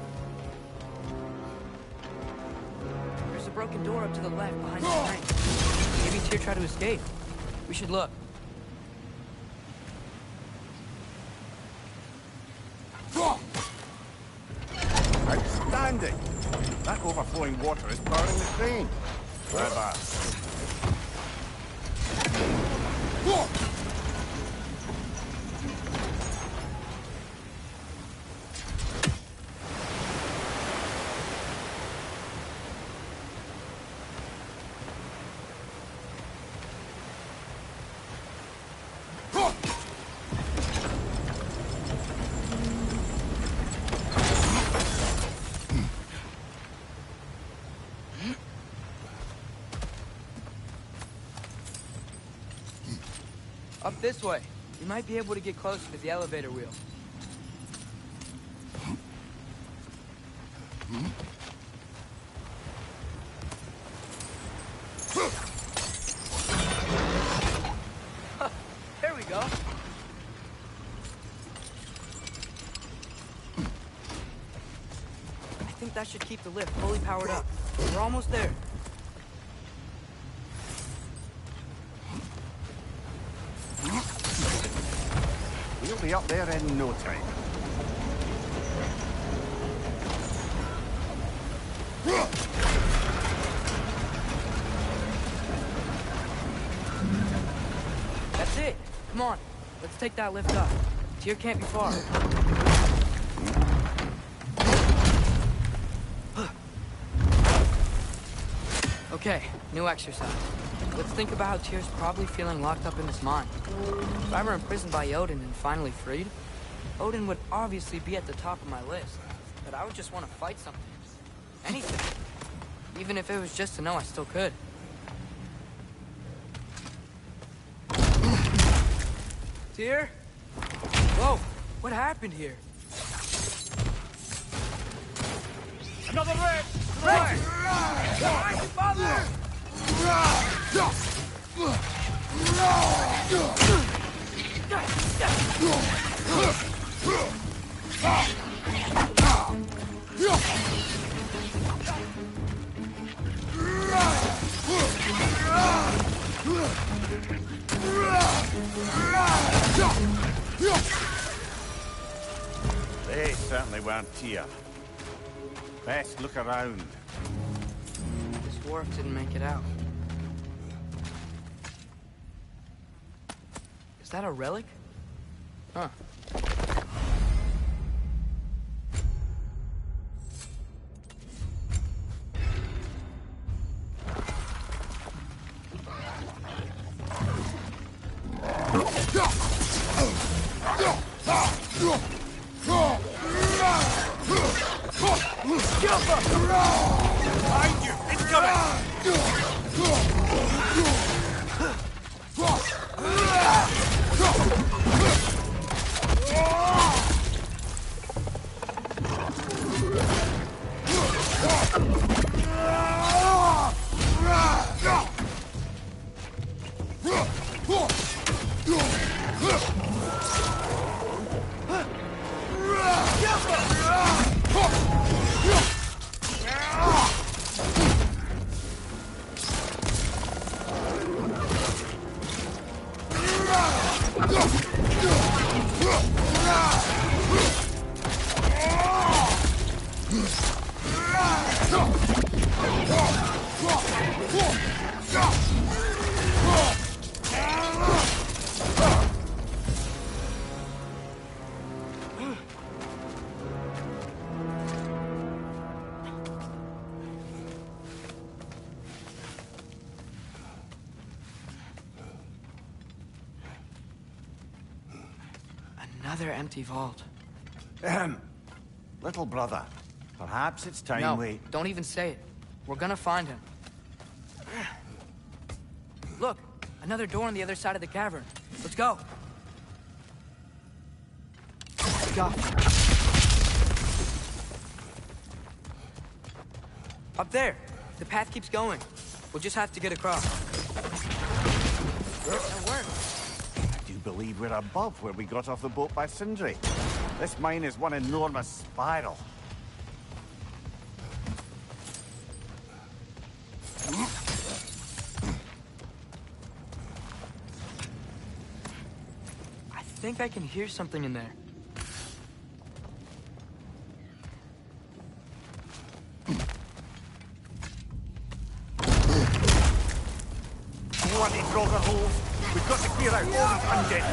There's a broken door up to the left behind the tank. Maybe Tyr tried to escape. We should look. Outstanding! That overflowing water is powering the crane. Clever. Up this way. You might be able to get closer to the elevator wheel. There we go. I think that should keep the lift fully powered up. We're almost there. We'll be up there in no time. That's it. Come on. Let's take that lift up. Tyr can't be far. Okay, new exercise. Let's think about how Tyr's probably feeling locked up in this mine. If I were imprisoned by Odin and finally freed, Odin would obviously be at the top of my list. But I would just want to fight something. Anything. Even if it was just to know I still could. Tyr? Whoa, what happened here? Another wreck! Right! Behind you, father! They certainly weren't Tyr. Best look around. This dwarf didn't make it out. Is that a relic? Huh. Behind you! Incoming! Another empty vault. Little brother, perhaps it's time No, we... don't even say it. We're gonna find him. Look, another door on the other side of the cavern. Let's go. Go. Up there. The path keeps going. We'll just have to get across. That worked. I do believe we're above where we got off the boat by Sindri. This mine is one enormous spiral. I think I can hear something in there. Bloody Grogger holes! We've got to clear out all these undead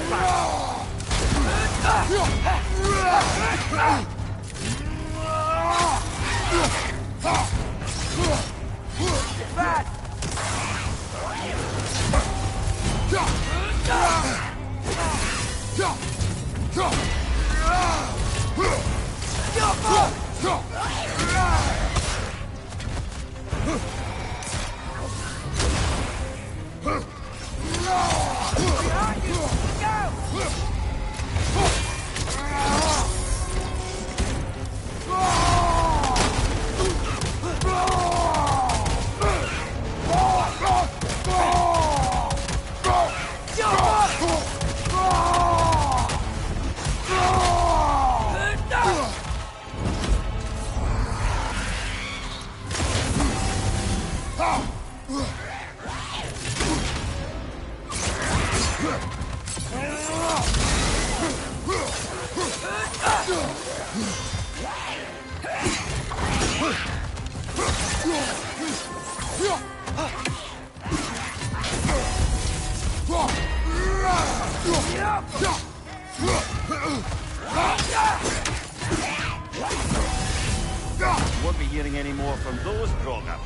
Won't be hearing any more from those Grogger.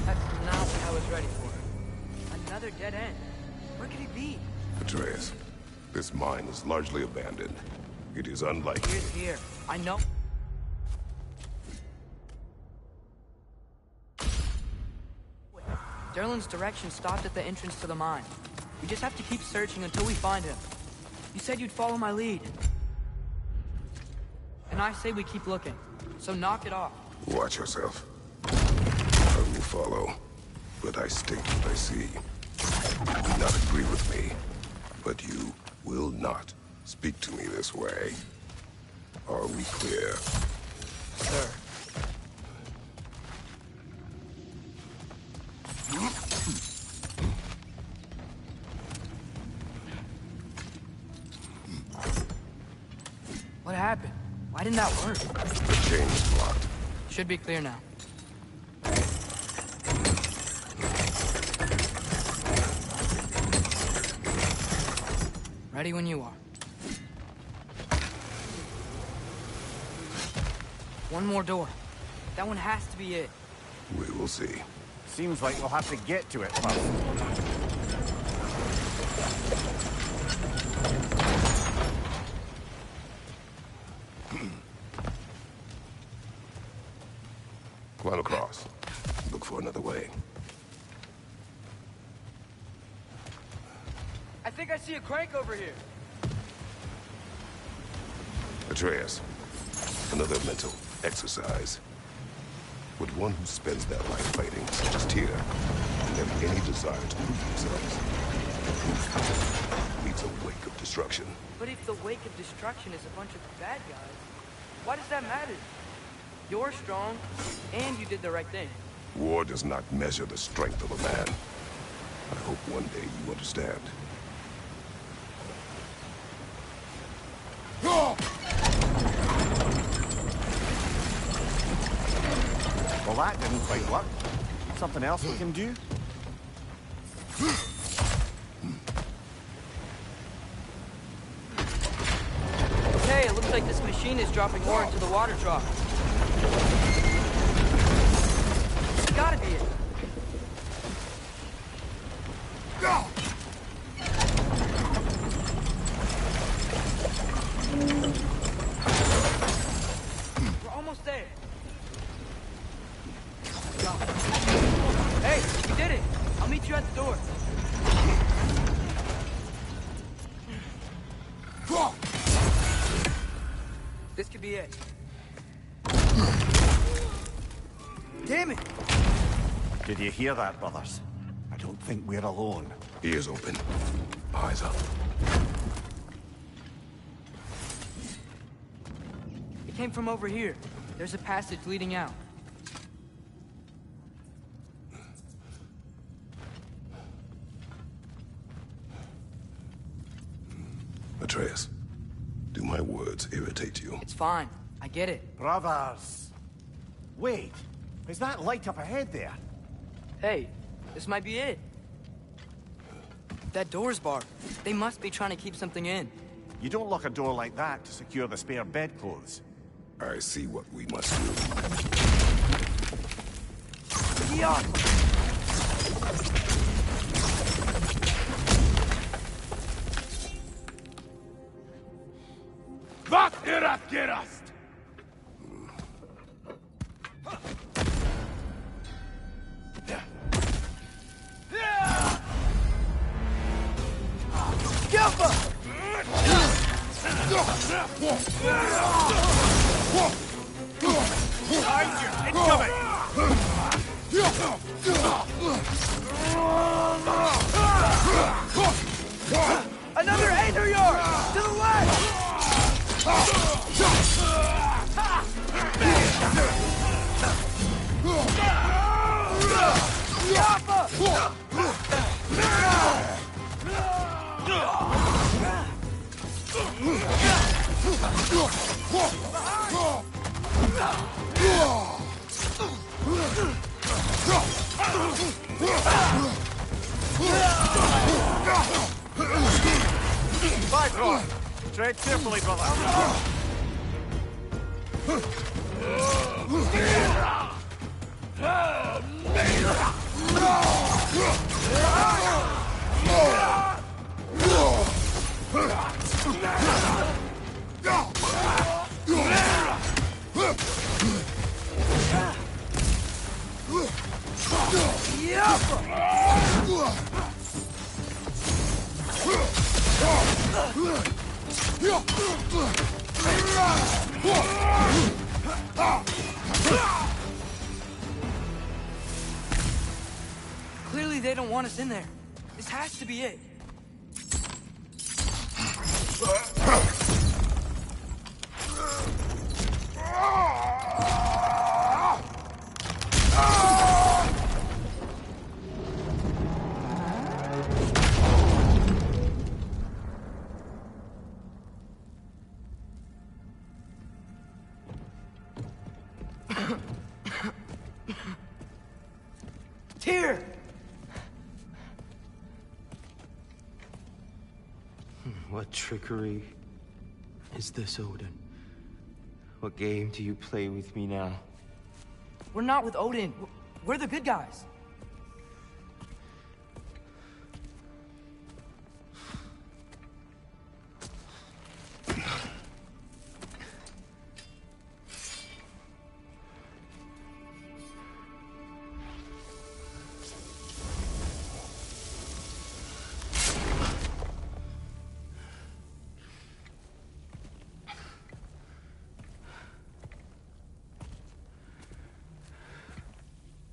That's not what I was ready for. Another dead end. Where could he be? Atreus, this mine is largely abandoned. It is unlikely. He's here. I know. Derlin's direction stopped at the entrance to the mine. We just have to keep searching until we find him. You said you'd follow my lead. And I say we keep looking. So knock it off. Watch yourself. I will follow, but I state what I see. You do not agree with me, but you will not speak to me this way. Are we clear? Sir. What happened? Why didn't that work? The chain is blocked. Should be clear now. Ready when you are. One more door. That one has to be it. We will see. Seems like we'll have to get to it first. Climb across. Look for another way. I think I see a crank over here. Atreus, another mental exercise. Would one who spends their life fighting, such as Tyr, and have any desire to prove themselves? Proof needs a wake of destruction. But if the wake of destruction is a bunch of bad guys, why does that matter? You're strong, and you did the right thing. War does not measure the strength of a man. I hope one day you understand. Well, that didn't quite work. Something else we can do? Hey, it looks like this machine is dropping ore into the water trough. It's gotta be it. We're almost there. Hey, you did it. I'll meet you at the door. This could be it. Damn it! Did you hear that, brothers? I don't think we're alone. Ears open. Eyes up. It came from over here. There's a passage leading out. Atreus, do my words irritate you? It's fine. I get it. Brothers! Wait, is that light up ahead there? Hey, this might be it. That door's barred. They must be trying to keep something in. You don't lock a door like that to secure the spare bedclothes. I see what we must do. Yeah. Wat erat gerast! Another Aether Yard! To the left! Bye, tread carefully, brother. Clearly they don't want us in there. This has to be it. Tyr! What trickery is this, Odin? What game do you play with me now? We're not with Odin. We're the good guys.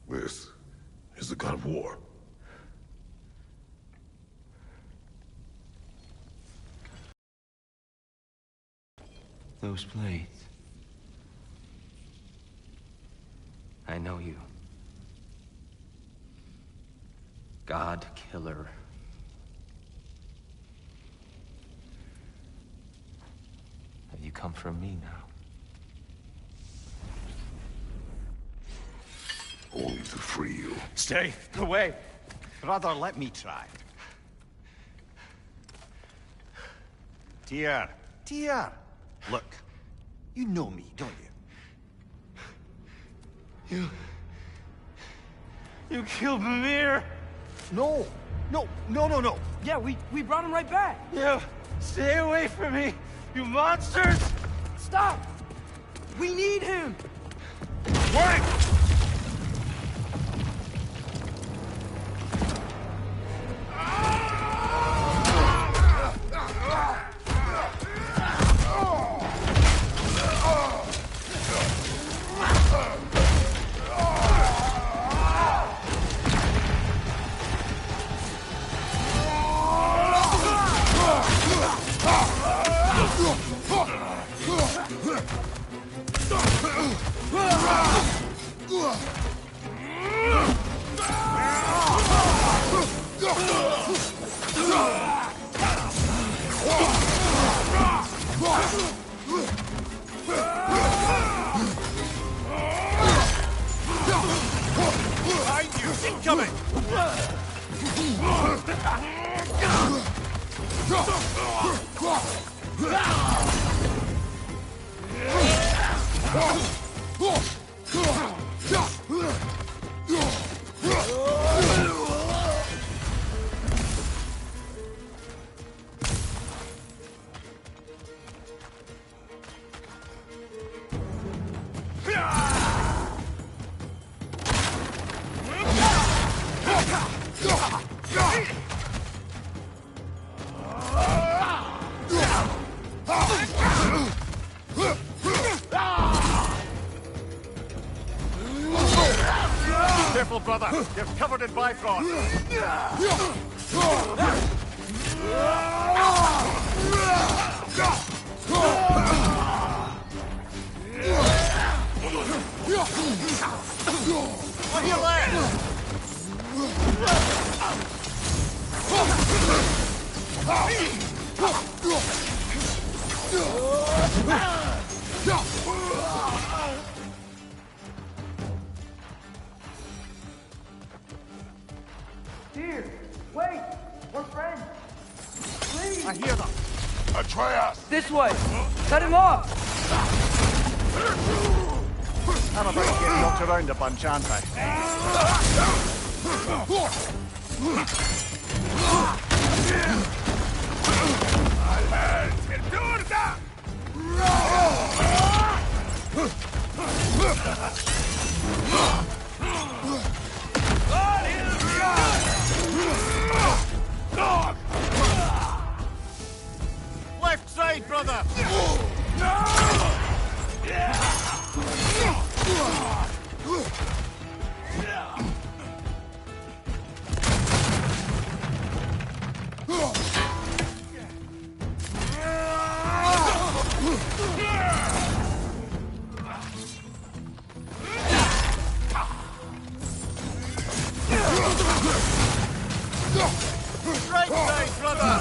This is the god of war. Those blades. I know you. God killer. Have you come for me now? Only to free you. Stay away. Brother, let me try. Dear. Look, you know me, don't you? You killed Mimir! No. Yeah, we brought him right back. You stay away from me, you monsters! Stop! We need him! Wait! Careful, brother. You're covered in Bifrost. On your left! Here, wait! We're friends! Please! I hear them. Atreus! This way! Cut him off! I'm about to get knocked around a bunch, aren't I? Left side, brother! Right side, brother!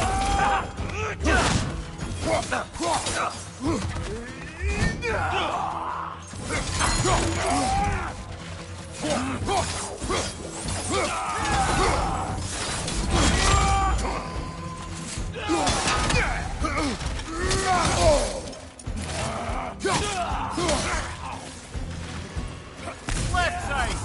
Left side!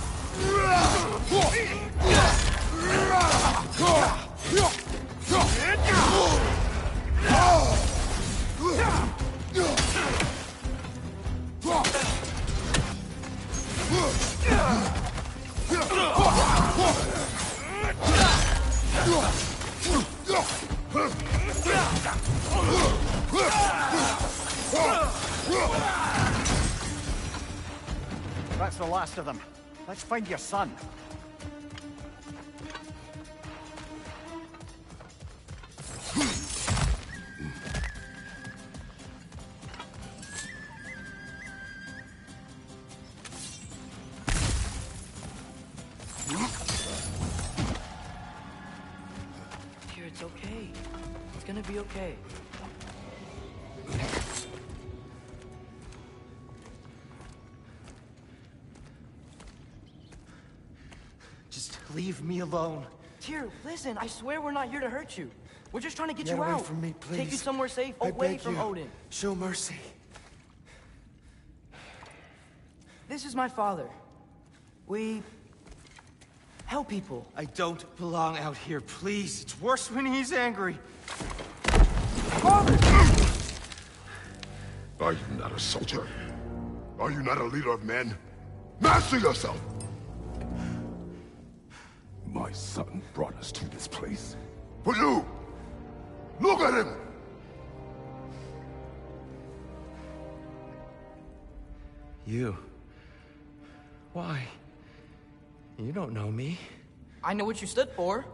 That's the last of them. Let's find your son. gonna be okay. Just leave me alone. Tyr, listen, I swear we're not here to hurt you. We're just trying to get Get you away out. from me, please. Take you somewhere safe, I away beg from you. Odin. Show mercy. This is my father. We help people. I don't belong out here, please. It's worse when he's angry. Father! Are you not a soldier? Are you not a leader of men? Master yourself! My son brought us to this place. For you! Look at him! You. Why? You don't know me. I know what you stood for.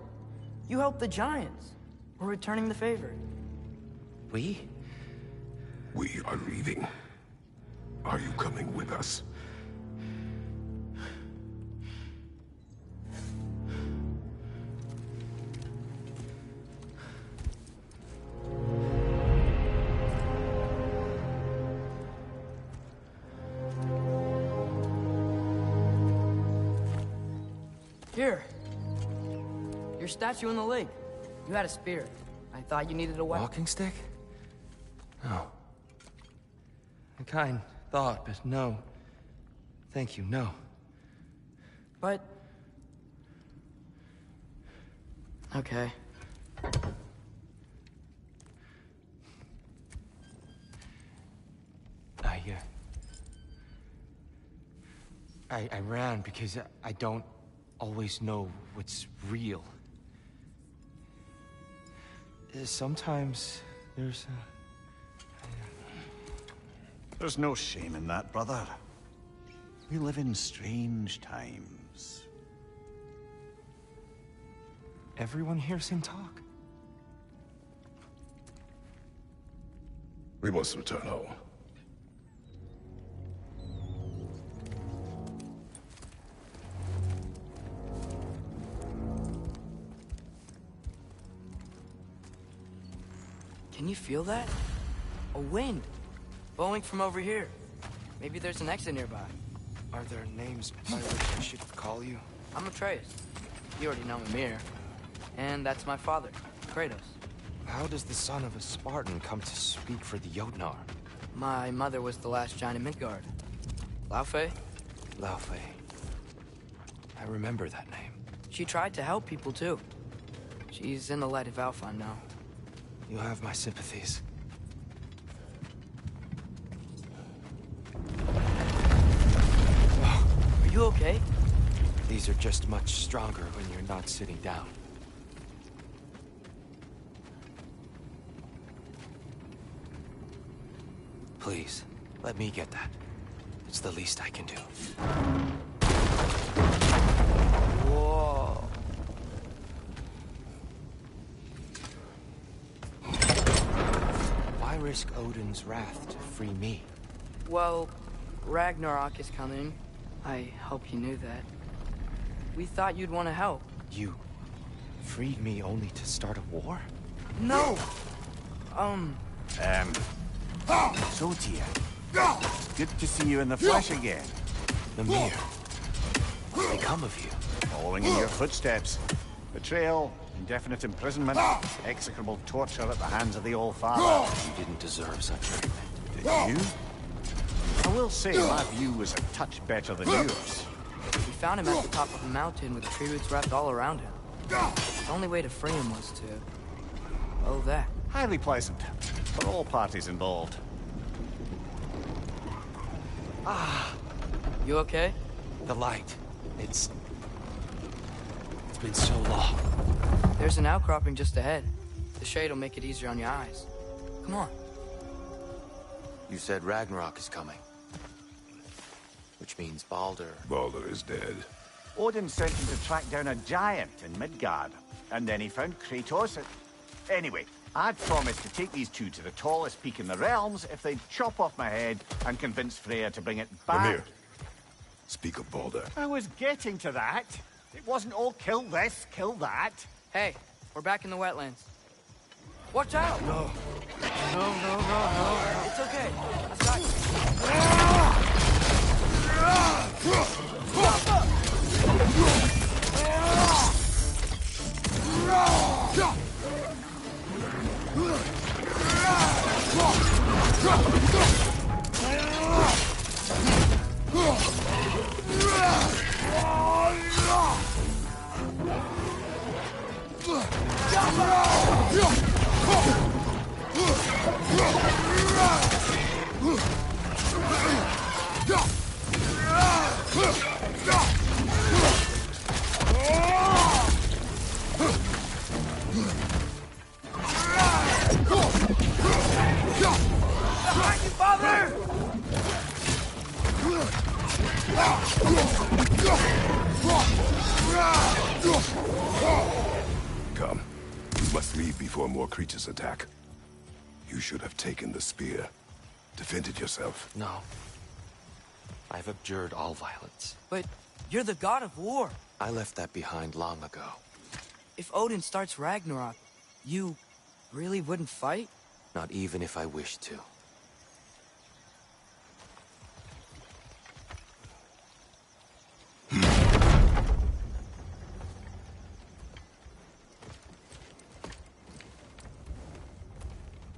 You helped the Giants. We're returning the favor. We? We are leaving. Are you coming with us? Here. Your statue in the lake. You had a spear. I thought you needed a weapon. Walking stick? No. A kind thought, but no. Thank you, no. But... okay. I ran because I don't always know what's real. Sometimes there's There's no shame in that, brother. We live in strange times. Everyone hears him talk. We must return home. Can you feel that? A wind. Blowing from over here. Maybe there's an exit nearby. Are there names by which I should call you? I'm Atreus. You already know Mimir. And that's my father, Kratos. How does the son of a Spartan come to speak for the Jotnar? My mother was the last giant in Midgard. Laufey? Laufey. I remember that name. She tried to help people too. She's in the light of Alpha now. You have my sympathies. Are you okay? These are just much stronger when you're not sitting down. Please, let me get that. It's the least I can do. Whoa. Why risk Odin's wrath to free me? Well, Ragnarok is coming. I hope you knew that. We thought you'd want to help. You freed me only to start a war? No! So, Tyr. Good to see you in the flesh again. Mimir, what become of you? Following in your footsteps. Betrayal, indefinite imprisonment, execrable torture at the hands of the All-Father. You didn't deserve such treatment. Did you? I will say my view was a touch better than yours. We found him at the top of a mountain with tree roots wrapped all around him. The only way to free him was to... oh, that. Highly pleasant for all parties involved. You okay? The light. It's been so long. There's an outcropping just ahead. The shade will make it easier on your eyes. Come on. You said Ragnarok is coming. Which means Baldur. Baldur is dead. Odin sent him to track down a giant in Midgard, and then he found Kratos. Anyway, I'd promised to take these two to the tallest peak in the realms if they'd chop off my head and convince Freya to bring it back. Mimir, speak of Baldur. I was getting to that. It wasn't all kill this, kill that. Hey, we're back in the wetlands. Watch out! No. No. It's okay. I've got you. Behind you, father! Come. We must leave before more creatures attack. You should have taken the spear. Defended yourself. No. I've abjured all violence. But you're the god of war. I left that behind long ago. If Odin starts Ragnarok, you really wouldn't fight? Not even if I wished to.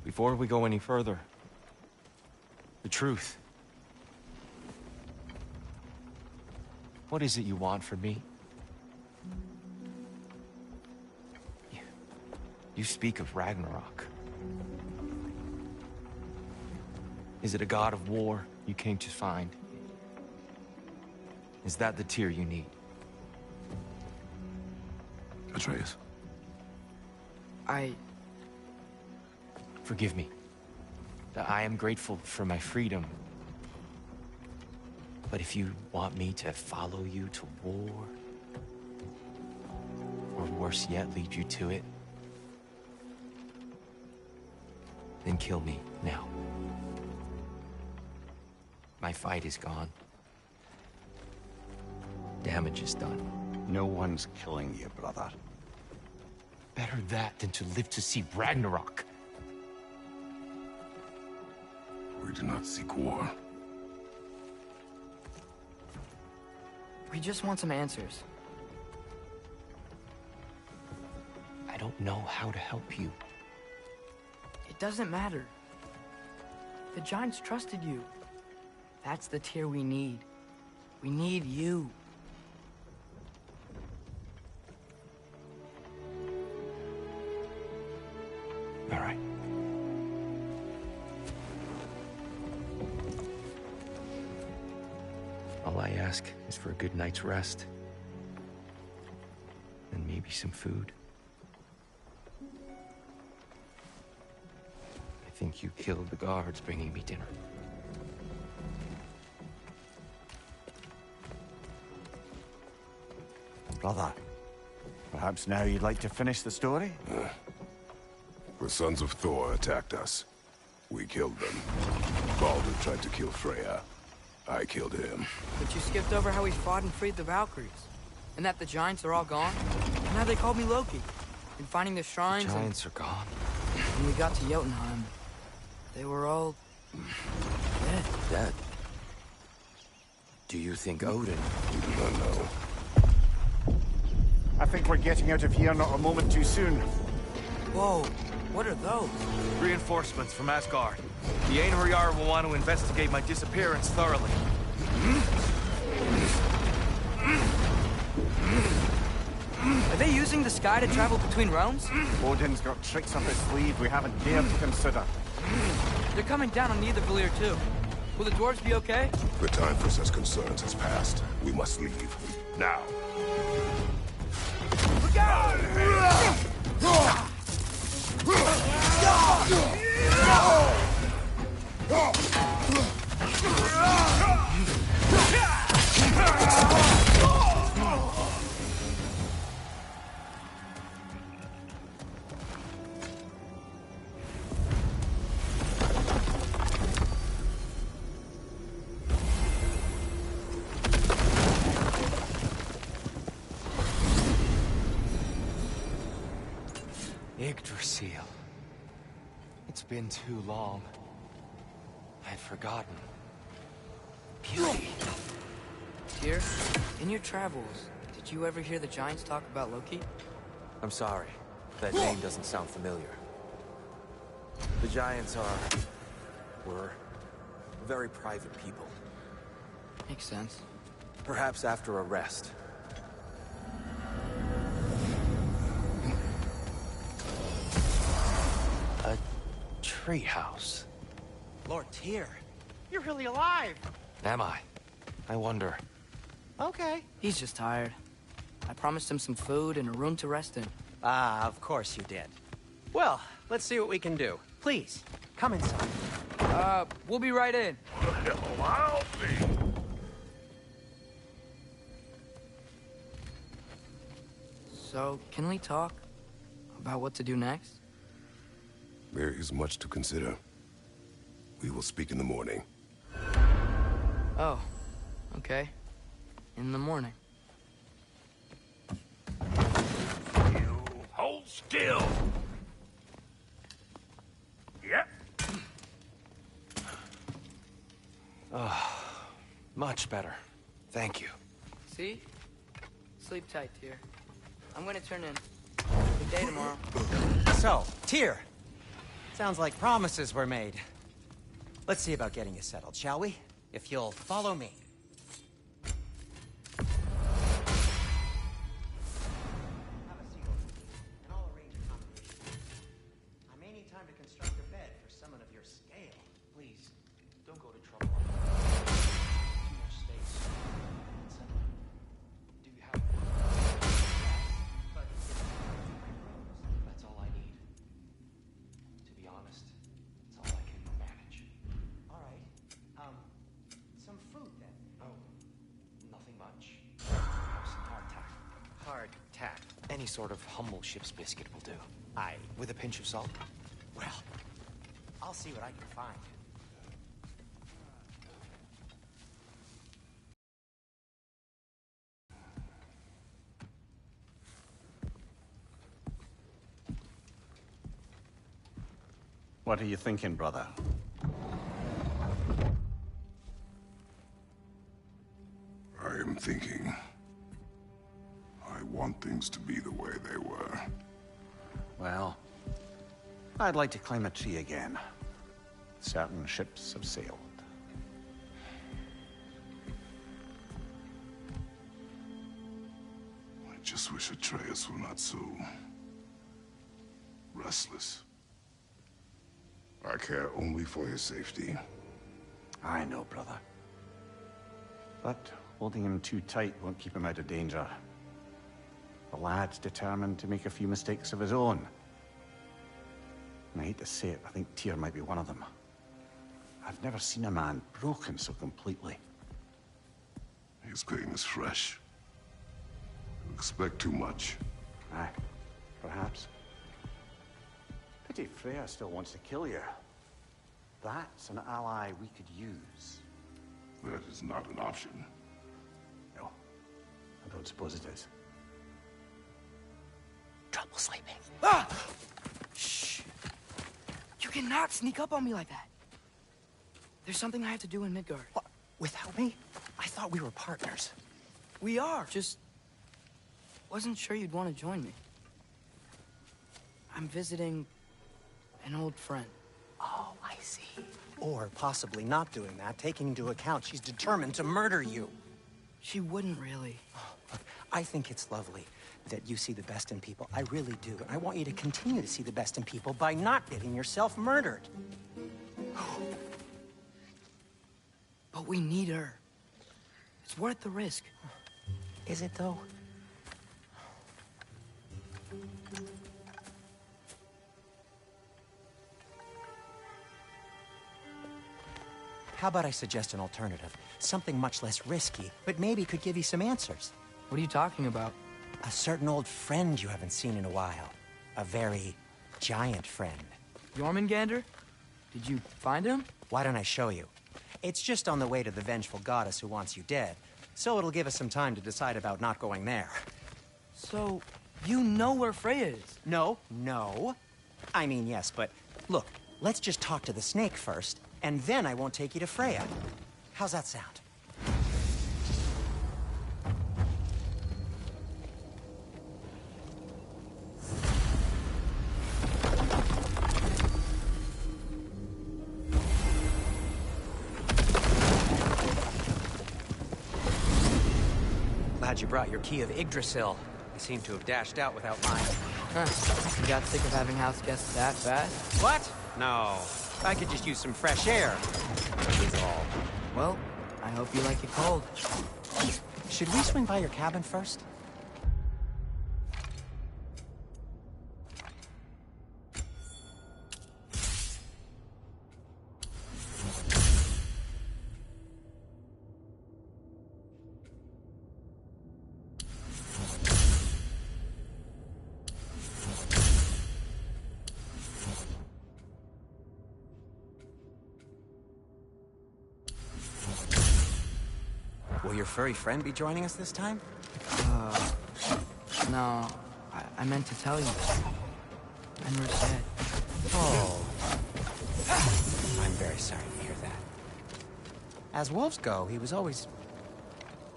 Before we go any further, the truth. What is it you want from me? You speak of Ragnarok. Is it a god of war you came to find? Is that the tear you need? Atreus. Forgive me. I am grateful for my freedom. But if you want me to follow you to war, or worse yet, lead you to it, then kill me now. My fight is gone. Damage is done. No one's killing you, brother. Better that than to live to see Ragnarok. We do not seek war. We just want some answers. I don't know how to help you. It doesn't matter. The Giants trusted you. That's the tear we need. We need you. All right. All I ask is for a good night's rest. And maybe some food. I think you killed the guards bringing me dinner. Brother, perhaps now you'd like to finish the story? The sons of Thor attacked us. We killed them. Baldur tried to kill Freya. I killed him. But you skipped over how we fought and freed the Valkyries. And that the Giants are all gone. And how they called me Loki. And finding the shrines. The Giants are gone. When we got to Jotunheim, they were all dead. Dead? Do you think Odin? We do not know. I think we're getting out of here not a moment too soon. Whoa, what are those? Reinforcements from Asgard. The Einherjar will want to investigate my disappearance thoroughly. Are they using the sky to travel between realms? Odin's got tricks up his sleeve we haven't dared to consider. They're coming down on Nidavellir too. Will the dwarves be okay? The time for such concerns has passed. We must leave. Now. Look out! Yggdrasil. It's been too long. I'd forgotten. Beauty. Tyr, in your travels, did you ever hear the Giants talk about Loki? I'm sorry. That name doesn't sound familiar. The Giants were very private people. Makes sense. Perhaps after a rest. A treehouse. Lord Tyr, you're really alive. Am I? I wonder. Okay. He's just tired. I promised him some food and a room to rest in. Ah, of course you did. Well, let's see what we can do. Please, come inside. We'll be right in. Well, I'll be. So, can we talk about what to do next? There is much to consider. We will speak in the morning. Oh, okay. In the morning. You hold still. Yep. Much better. Thank you. See? Sleep tight, Tyr. I'm gonna turn in. Good day tomorrow. So, Tyr. Sounds like promises were made. Let's see about getting you settled, shall we? If you'll follow me. Have a seat over here, and I'll arrange accommodation. I may need time to construct a bed for someone of your scale. Please, Don't go to trouble. Too much space. Do you have but That's all I need. To be honest, it's all I can manage. all right. Some fruit then. Oh, nothing much. Perhaps some hardtack. Hardtack. Any sort of humble ship's biscuit will do. Aye. With a pinch of salt. Well, I'll see what I can find. What are you thinking, brother? I am thinking. I want things to be the way they were. Well, I'd like to climb a tree again. Certain ships have sailed. I just wish Atreus were not so restless. I care only for his safety. I know, brother. But holding him too tight won't keep him out of danger. The lad's determined to make a few mistakes of his own. And I hate to say it, I think Tyr might be one of them. I've never seen a man broken so completely. His pain is fresh. You expect too much. Aye, perhaps. Pity Freya still wants to kill you. That's an ally we could use. That is not an option. No, I don't suppose it is. Trouble sleeping. Ah! Shh! You cannot sneak up on me like that. There's something I have to do in Midgard. What? Without me? I thought we were partners. We are. Just wasn't sure you'd want to join me. I'm visiting an old friend. Oh, I see. Or possibly not doing that, taking into account she's determined to murder you. She wouldn't really. Look, I think it's lovely that you see the best in people. I really do. And I want you to continue to see the best in people by not getting yourself murdered. But we need her. It's worth the risk. Is it, though? How about I suggest an alternative? Something much less risky, but maybe could give you some answers. What are you talking about? A certain old friend you haven't seen in a while. A very giant friend. Jormungandr? Did you find him? Why don't I show you? It's just on the way to the vengeful goddess who wants you dead, so it'll give us some time to decide about not going there. So, you know where Freya is? No. I mean, yes, but look, let's just talk to the snake first, and then I won't take you to Freya. How's that sound? Glad you brought your key of Yggdrasil. I seem to have dashed out without mine. Huh. You got sick of having house guests that fast? What? No. I could just use some fresh air. Is all. Well, I hope you like it cold. Should we swing by your cabin first? Will your furry friend be joining us this time? No. I meant to tell you. Fenrir's dead. Oh. I'm very sorry to hear that. As wolves go, he was always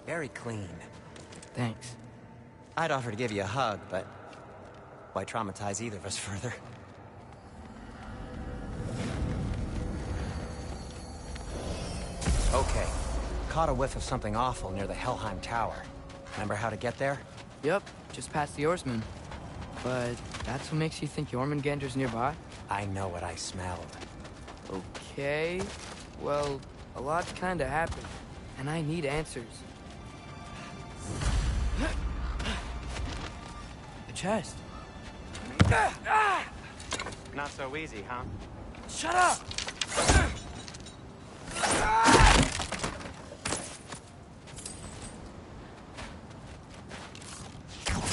very clean. Thanks. I'd offer to give you a hug, but why traumatize either of us further? Okay. Caught a whiff of something awful near the Helheim Tower. Remember how to get there? Yep, just past the oarsman. But that's what makes you think Jormungandr's nearby? I know what I smelled. Okay. Well, a lot's kinda happened, and I need answers. The chest. Not so easy, huh? Shut up!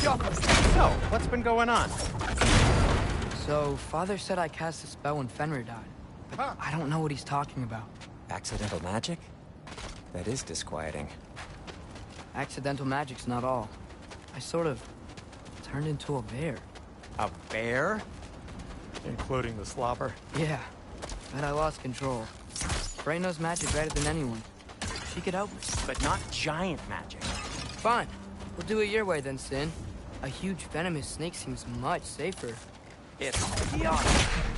So, what's been going on? So, Father said I cast a spell when Fenrir died, but I don't know what he's talking about. Accidental magic? That is disquieting. Accidental magic's not all. I sort of turned into a bear. A bear? Including the slobber? Yeah, but I lost control. Frey knows magic better than anyone. She could help me. But not giant magic. Fine. We'll do it your way then, Sin. A huge venomous snake seems much safer. It's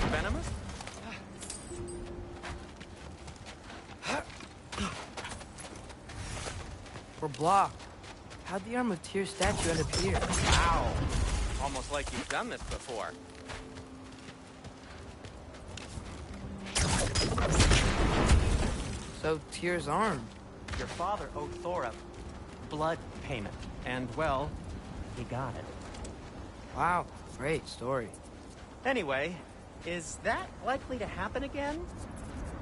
venomous? We're blocked. How'd the Arm of Tyr statue end up here? Wow. Almost like you've done this before. So, Tyr's arm. Your father owed Thor a blood payment. And, well, he got it. Wow, great story. Anyway, is that likely to happen again?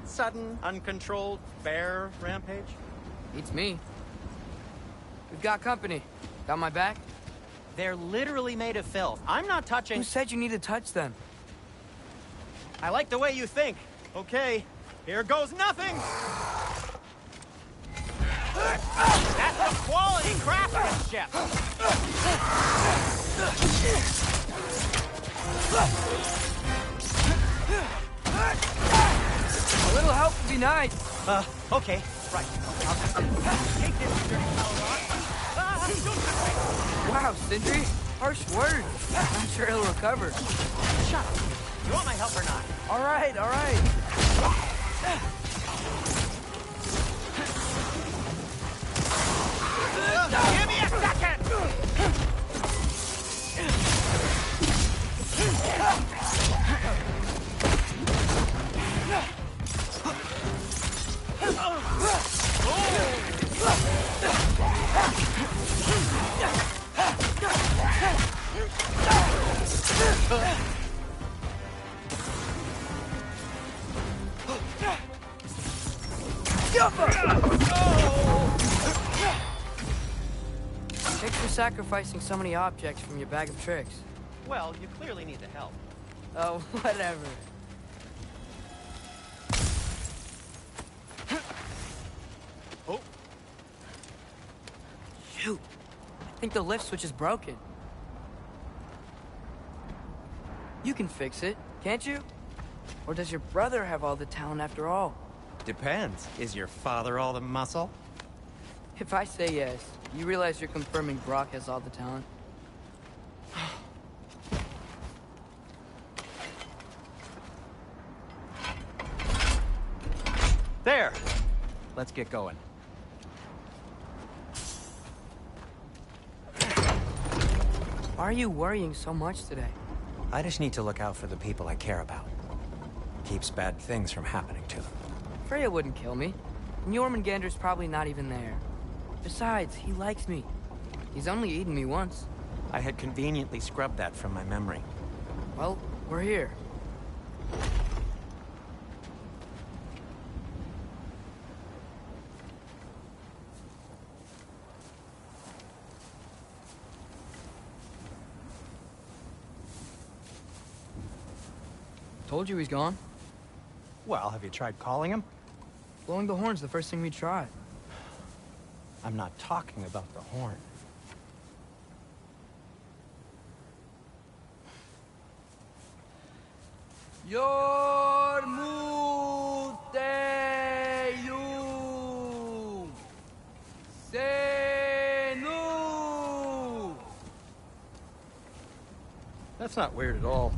Sudden, uncontrolled bear rampage? Beats me. We've got company. Got my back? They're literally made of filth. I'm not touching... Who said you need to touch them? I like the way you think. Okay, here goes nothing! That's some quality craftsmanship! A little help would be nice. Okay, right. Take this dirty power on. Wow, Sindri. Harsh words. Not sure he'll recover. Shut up. You want my help or not? All right, all right. Give me a second! Thanks for sacrificing so many objects from your bag of tricks. Well, you clearly need the help. Oh, whatever. Oh. Shoot. I think the lift switch is broken. You can fix it, can't you? Or does your brother have all the talent after all? Depends. Is your father all the muscle? If I say yes, you realize you're confirming Brock has all the talent? There! Let's get going. Why are you worrying so much today? I just need to look out for the people I care about. Keeps bad things from happening to them. Freya wouldn't kill me. And Jormungandr's probably not even there. Besides, he likes me. He's only eaten me once. I had conveniently scrubbed that from my memory. Well, we're here. Told you he's gone. Well, have you tried calling him? Blowing the horn's the first thing we tried. I'm not talking about the horn. Yormuteyu Senu. That's not weird at all.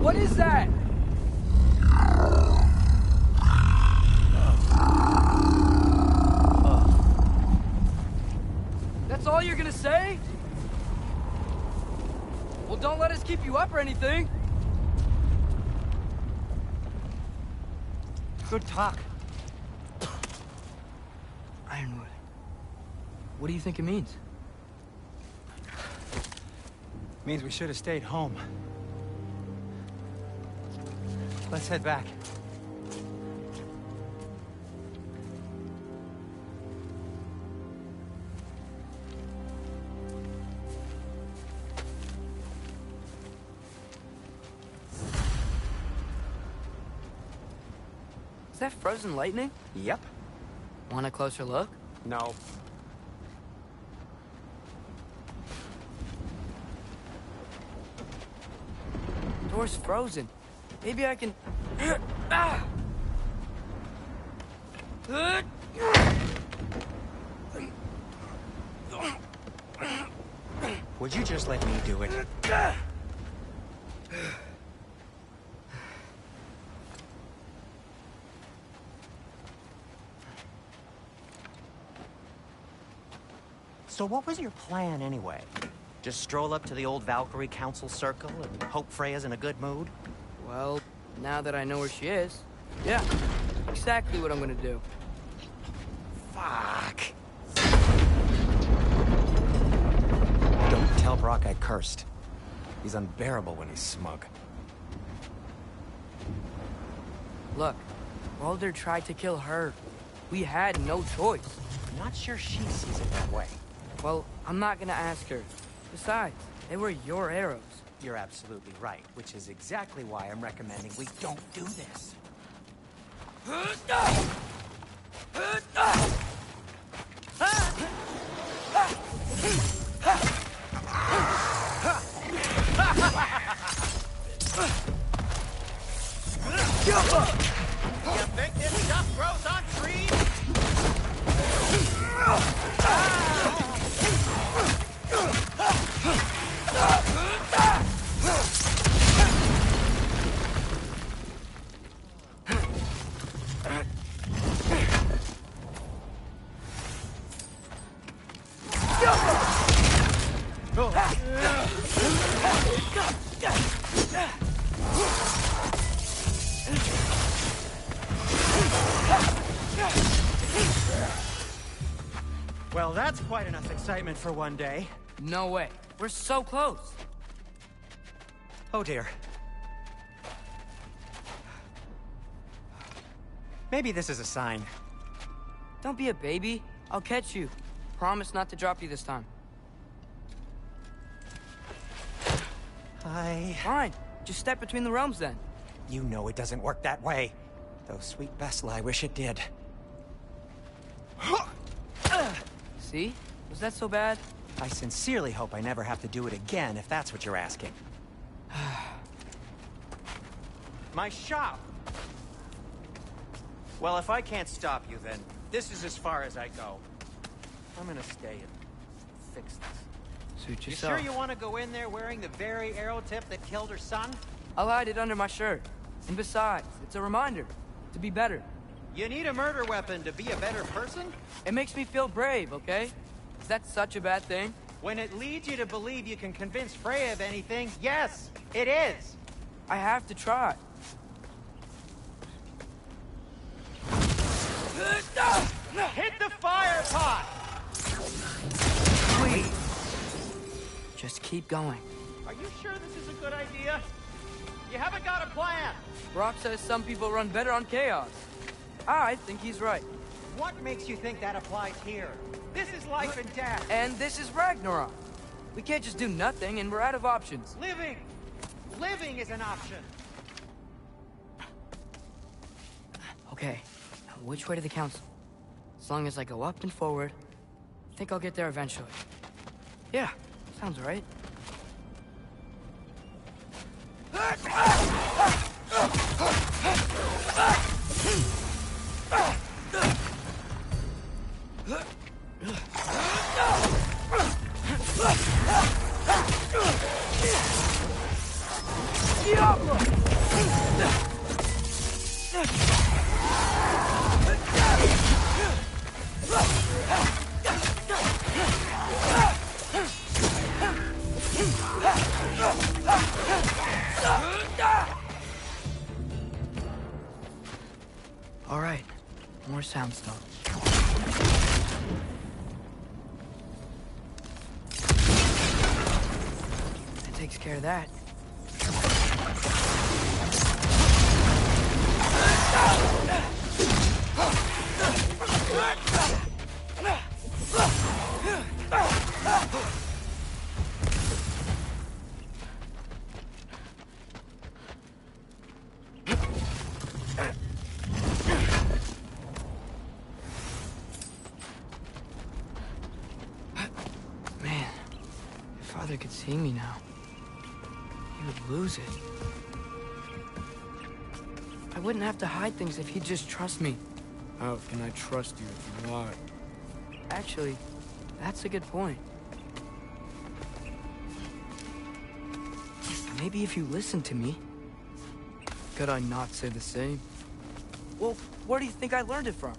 What is that? That's all you're gonna say? Well, don't let us keep you up or anything. Good talk. Ironwood. What do you think it means? Means we should have stayed home. Let's head back. Is that frozen lightning? Yep. Want a closer look? No. Door's frozen. Maybe I can... Ah! Would you just let me do it? So what was your plan anyway? Just stroll up to the old Valkyrie Council Circle and hope Freya's in a good mood? Well, now that I know where she is, yeah, exactly what I'm gonna do. Fuck. Don't tell Brock I cursed. He's unbearable when he's smug. Look, Baldur tried to kill her. We had no choice. I'm not sure she sees it that way. Well, I'm not gonna ask her. Besides, they were your arrows. You're absolutely right, which is exactly why I'm recommending we don't do this. You think this stuff grows on trees? Well, that's quite enough excitement for one day. No way. We're so close. Oh dear. Maybe this is a sign. Don't be a baby. I'll catch you. Promise not to drop you this time. Fine. Just step between the realms then. You know it doesn't work that way. Though sweet Bessel, I wish it did. See? Was that so bad? I sincerely hope I never have to do it again, if that's what you're asking. My shop! Well, if I can't stop you, then this is as far as I go. I'm gonna stay and fix this. Suit You yourself. sure you want to go in there wearing the very arrow tip that killed her son? I'll hide it under my shirt. And besides, it's a reminder to be better. You need a murder weapon to be a better person? It makes me feel brave, okay? Is that such a bad thing? When it leads you to believe you can convince Freya of anything, yes, it is. I have to try. Hit the fire pot! Please. Just keep going. Are you sure this is a good idea? You haven't got a plan. Brock says some people run better on chaos. I think he's right. What makes you think that applies here? This is life and death. And this is Ragnarok. We can't just do nothing, and we're out of options. Living! Living is an option. Okay, now which way to the council? As long as I go up and forward, I think I'll get there eventually. Yeah, sounds right. All right, more sound stuff. That takes care of that. Man, if Father could see me now, he would lose it. I wouldn't have to hide things if he'd just trust me. How can I trust you if you lie? Actually, that's a good point. Maybe if you listen to me. Could I not say the same? Well, where do you think I learned it from?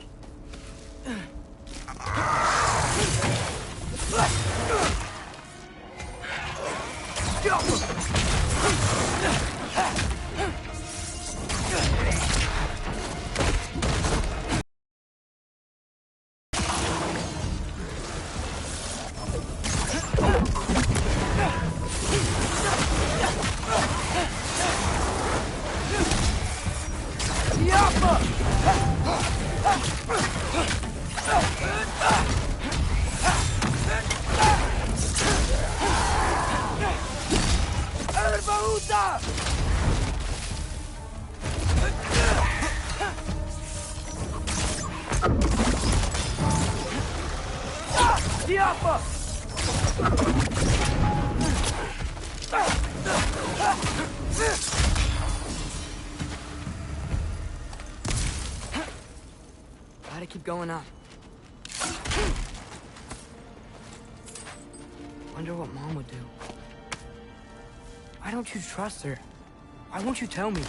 Gotta keep going up. Wonder what Mom would do. Why don't you trust her? Why won't you tell me?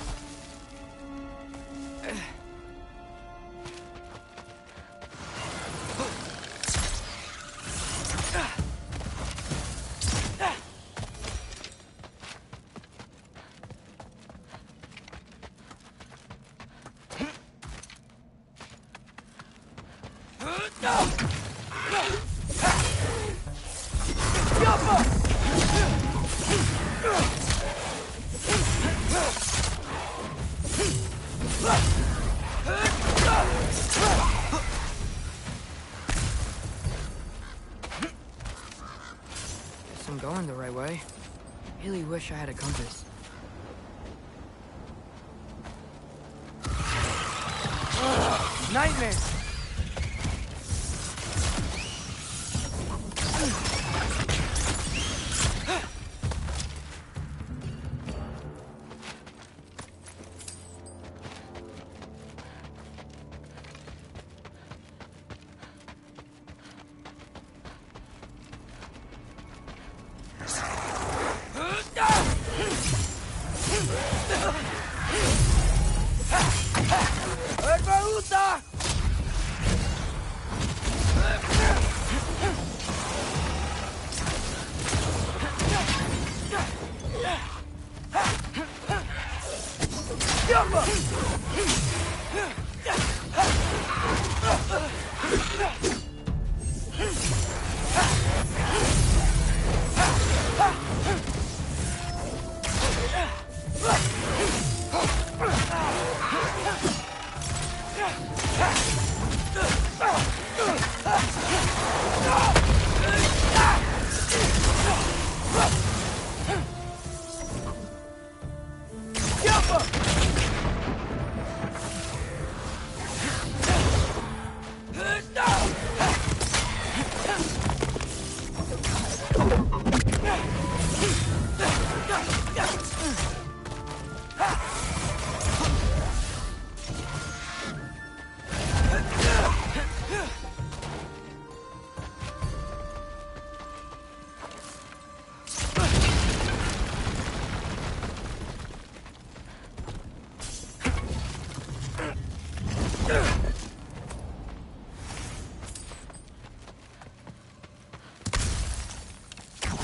Guess I'm going the right way. Really wish I had a compass. Nightmare!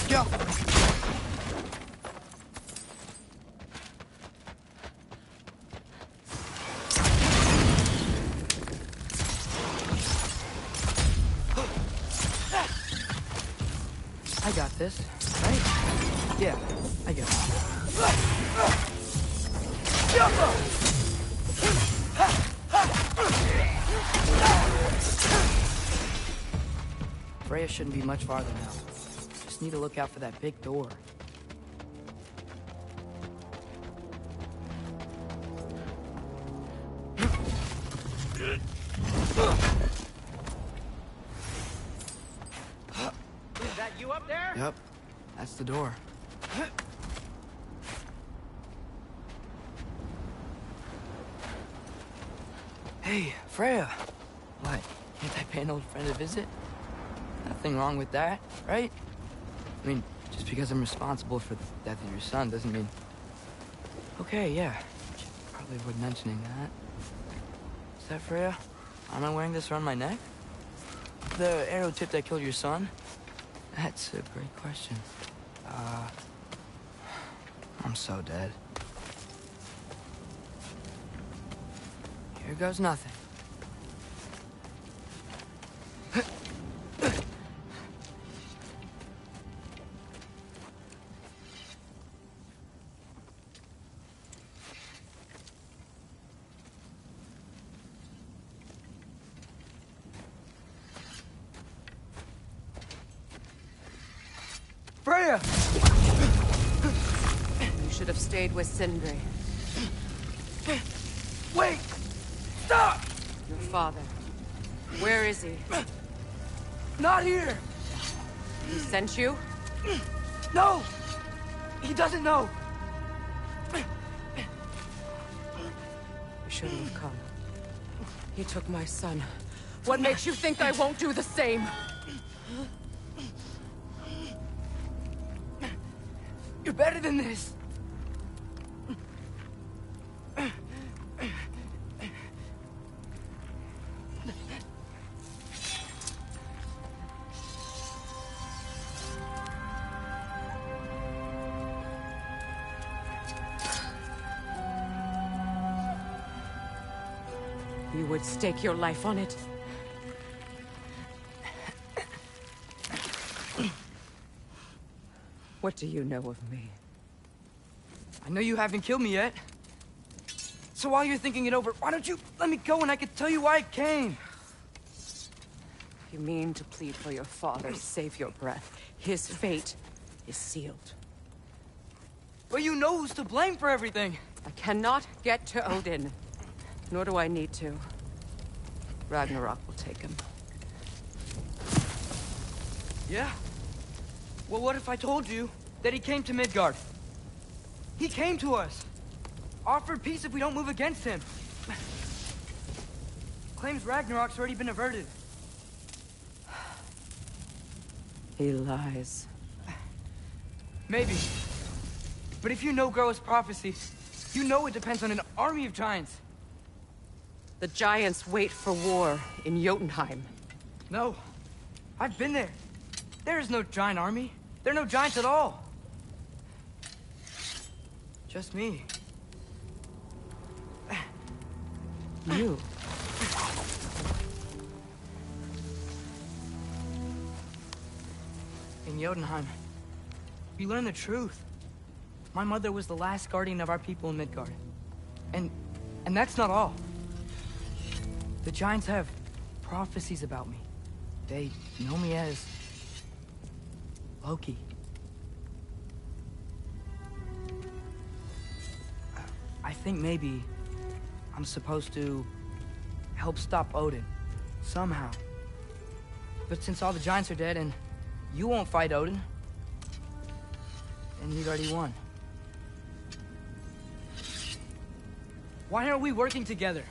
Go! I got this, right? Yeah, I got it. Freya shouldn't be much farther now. Just need to look out for that big door. Is that you up there? Yep, that's the door. Hey, Freya. What, can't I pay an old friend a visit? Nothing wrong with that, right? I mean, just because I'm responsible for the death of your son doesn't mean... Okay, yeah. Probably avoid mentioning that. Is that Freya? Am I wearing this around my neck? The arrow tip that killed your son? That's a great question. I'm so dead. Here goes nothing. Freya! You should have stayed with Sindri. Wait! Stop! Your father. Where is he? Not here! He sent you? No! He doesn't know! You shouldn't have come. He took my son. What makes you think I won't do the same? You're better than this! You would stake your life on it? What do you know of me? I know you haven't killed me yet. So while you're thinking it over, why don't you let me go and I can tell you why I came? You mean to plead for your father, save your breath. His fate is sealed. But you know who's to blame for everything. I cannot get to Odin. Nor do I need to. Ragnarok will take him. Yeah? Well, what if I told you that he came to Midgard? He came to us. Offered peace if we don't move against him. Claims Ragnarok's already been averted. He lies. Maybe. But if you know Groa's prophecy, you know it depends on an army of giants. The giants wait for war in Jotunheim. No. I've been there. There is no giant army. There are no giants at all. Just me. You? In Jotunheim, we learn the truth. My mother was the last guardian of our people in Midgard. And that's not all. The giants have prophecies about me. They know me as Loki. I think maybe I'm supposed to help stop Odin, somehow. But since all the giants are dead and you won't fight Odin, then you've already won. Why aren't we working together?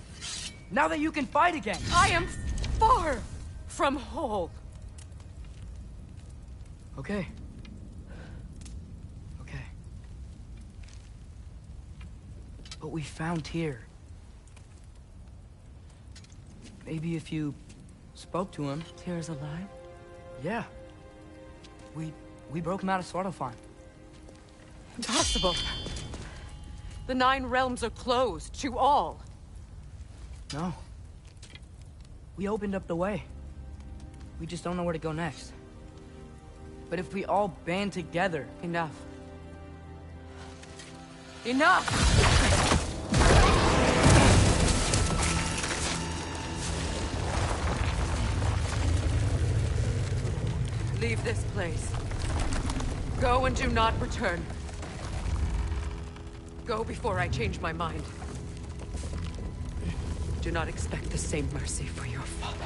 Now that you can fight again! I am far from whole. Okay. Okay. But we found Tyr. Maybe if you spoke to him... Tyr's alive? Yeah. We broke him out of Svartalfheim. Impossible. The 9 realms are closed to all. No. We opened up the way. We just don't know where to go next. But if we all band together... Enough. Enough! Leave this place. Go and do not return. Go before I change my mind. Do not expect the same mercy for your father.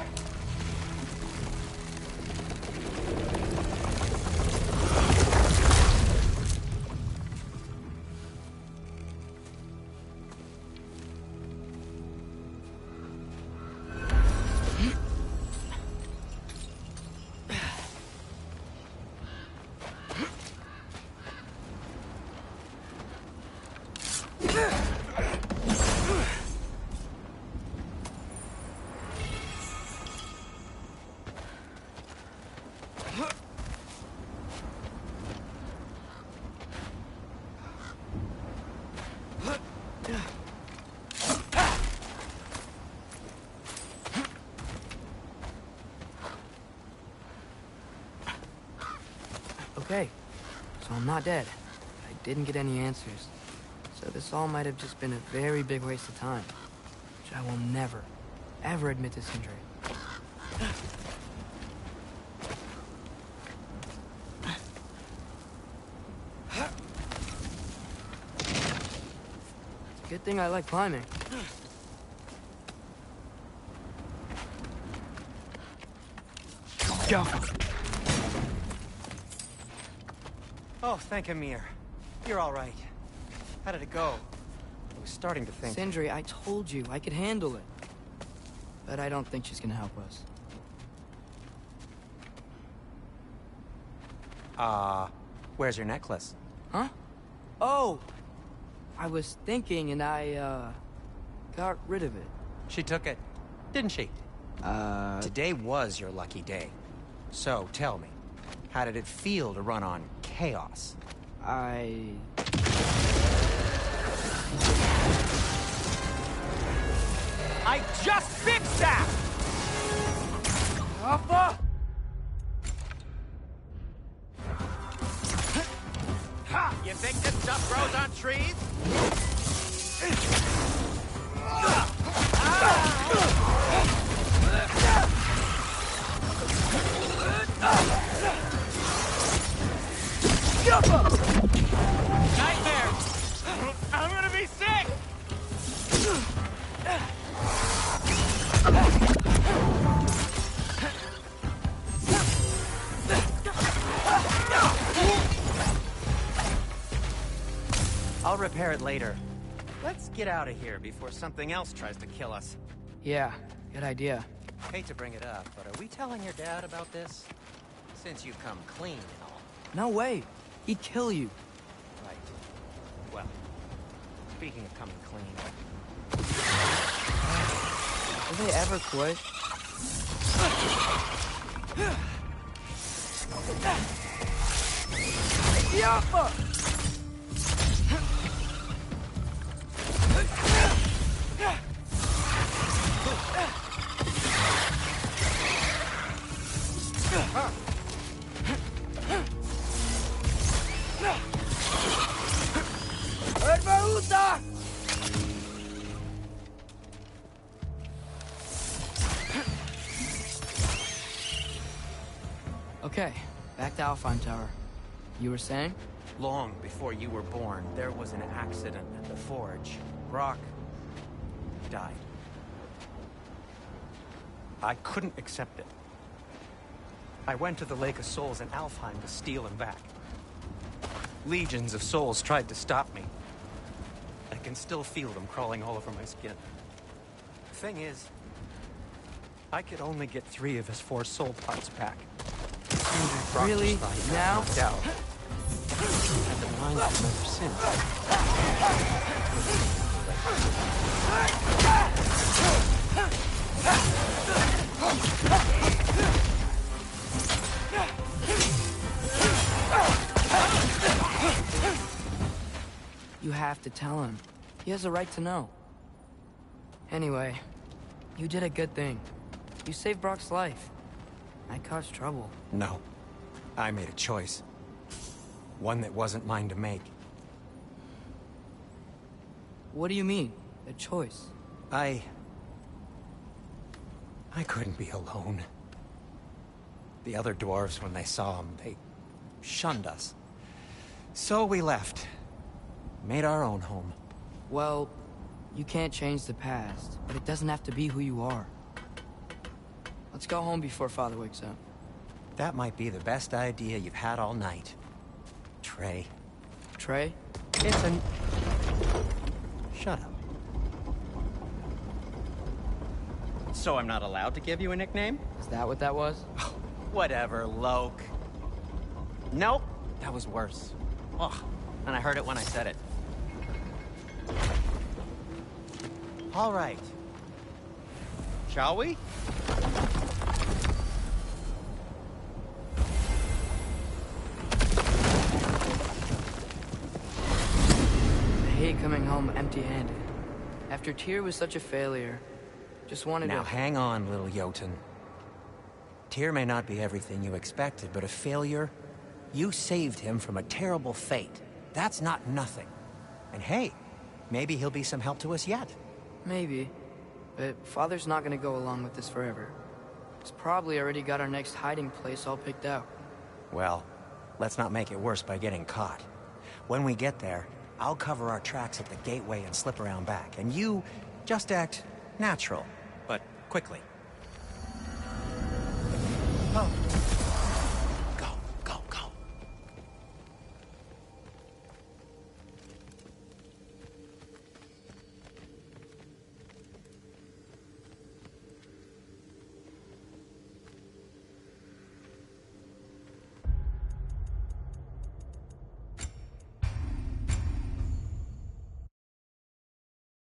Okay, so I'm not dead. I didn't get any answers. So this all might have just been a very big waste of time. Which I will never, ever admit to Sindri. It's a good thing I like climbing. Go! Oh, thank Amir. You're all right. How did it go? I was starting to think... Sindri, I told you I could handle it. But I don't think she's gonna help us. Where's your necklace? Huh? Oh! I was thinking and I, got rid of it. She took it, didn't she? Today was your lucky day. So, tell me, how did it feel to run on chaos? I just fixed that! Alpha! You think this stuff grows on trees? Nightmare! I'm gonna be sick! I'll repair it later. Let's get out of here before something else tries to kill us. Yeah, good idea. Hate to bring it up, but are we telling your dad about this? Since you've come clean and all. No way. He'd kill you. Right. Well, speaking of coming clean... Will they ever quit? Yappa! Okay, back to Alfheim Tower. You were saying? Long before you were born, there was an accident at the forge. Brock died. I couldn't accept it. I went to the Lake of Souls in Alfheim to steal him back. Legions of souls tried to stop me. I can still feel them crawling all over my skin. The thing is, I could only get 3 of his 4 soul parts back. Brock Really? just thought he got Now? knocked out. I've been lying to him ever since. You have to tell him. He has a right to know. Anyway, you did a good thing. You saved Brock's life. I caused trouble. No. I made a choice. One that wasn't mine to make. What do you mean? A choice? I couldn't be alone. The other dwarves, when they saw him, they shunned us. So we left. Made our own home. Well, you can't change the past, but it doesn't have to be who you are. Let's go home before Father wakes up. That might be the best idea you've had all night. Trey. Trey? It's an... Shut up. So I'm not allowed to give you a nickname? Is that what that was? Whatever, Loke. Nope, that was worse. Ugh, and I heard it when I said it. All right. Shall we? I hate coming home empty-handed. After Tyr was such a failure, just wanted Now to... hang on, little Jotun. Tyr may not be everything you expected, but a failure? You saved him from a terrible fate. That's not nothing. And hey, maybe he'll be some help to us yet. Maybe. But Father's not gonna go along with this forever. He's probably already got our next hiding place all picked out. Well, let's not make it worse by getting caught. When we get there, I'll cover our tracks at the gateway and slip around back. And you, just act natural, but quickly. Oh.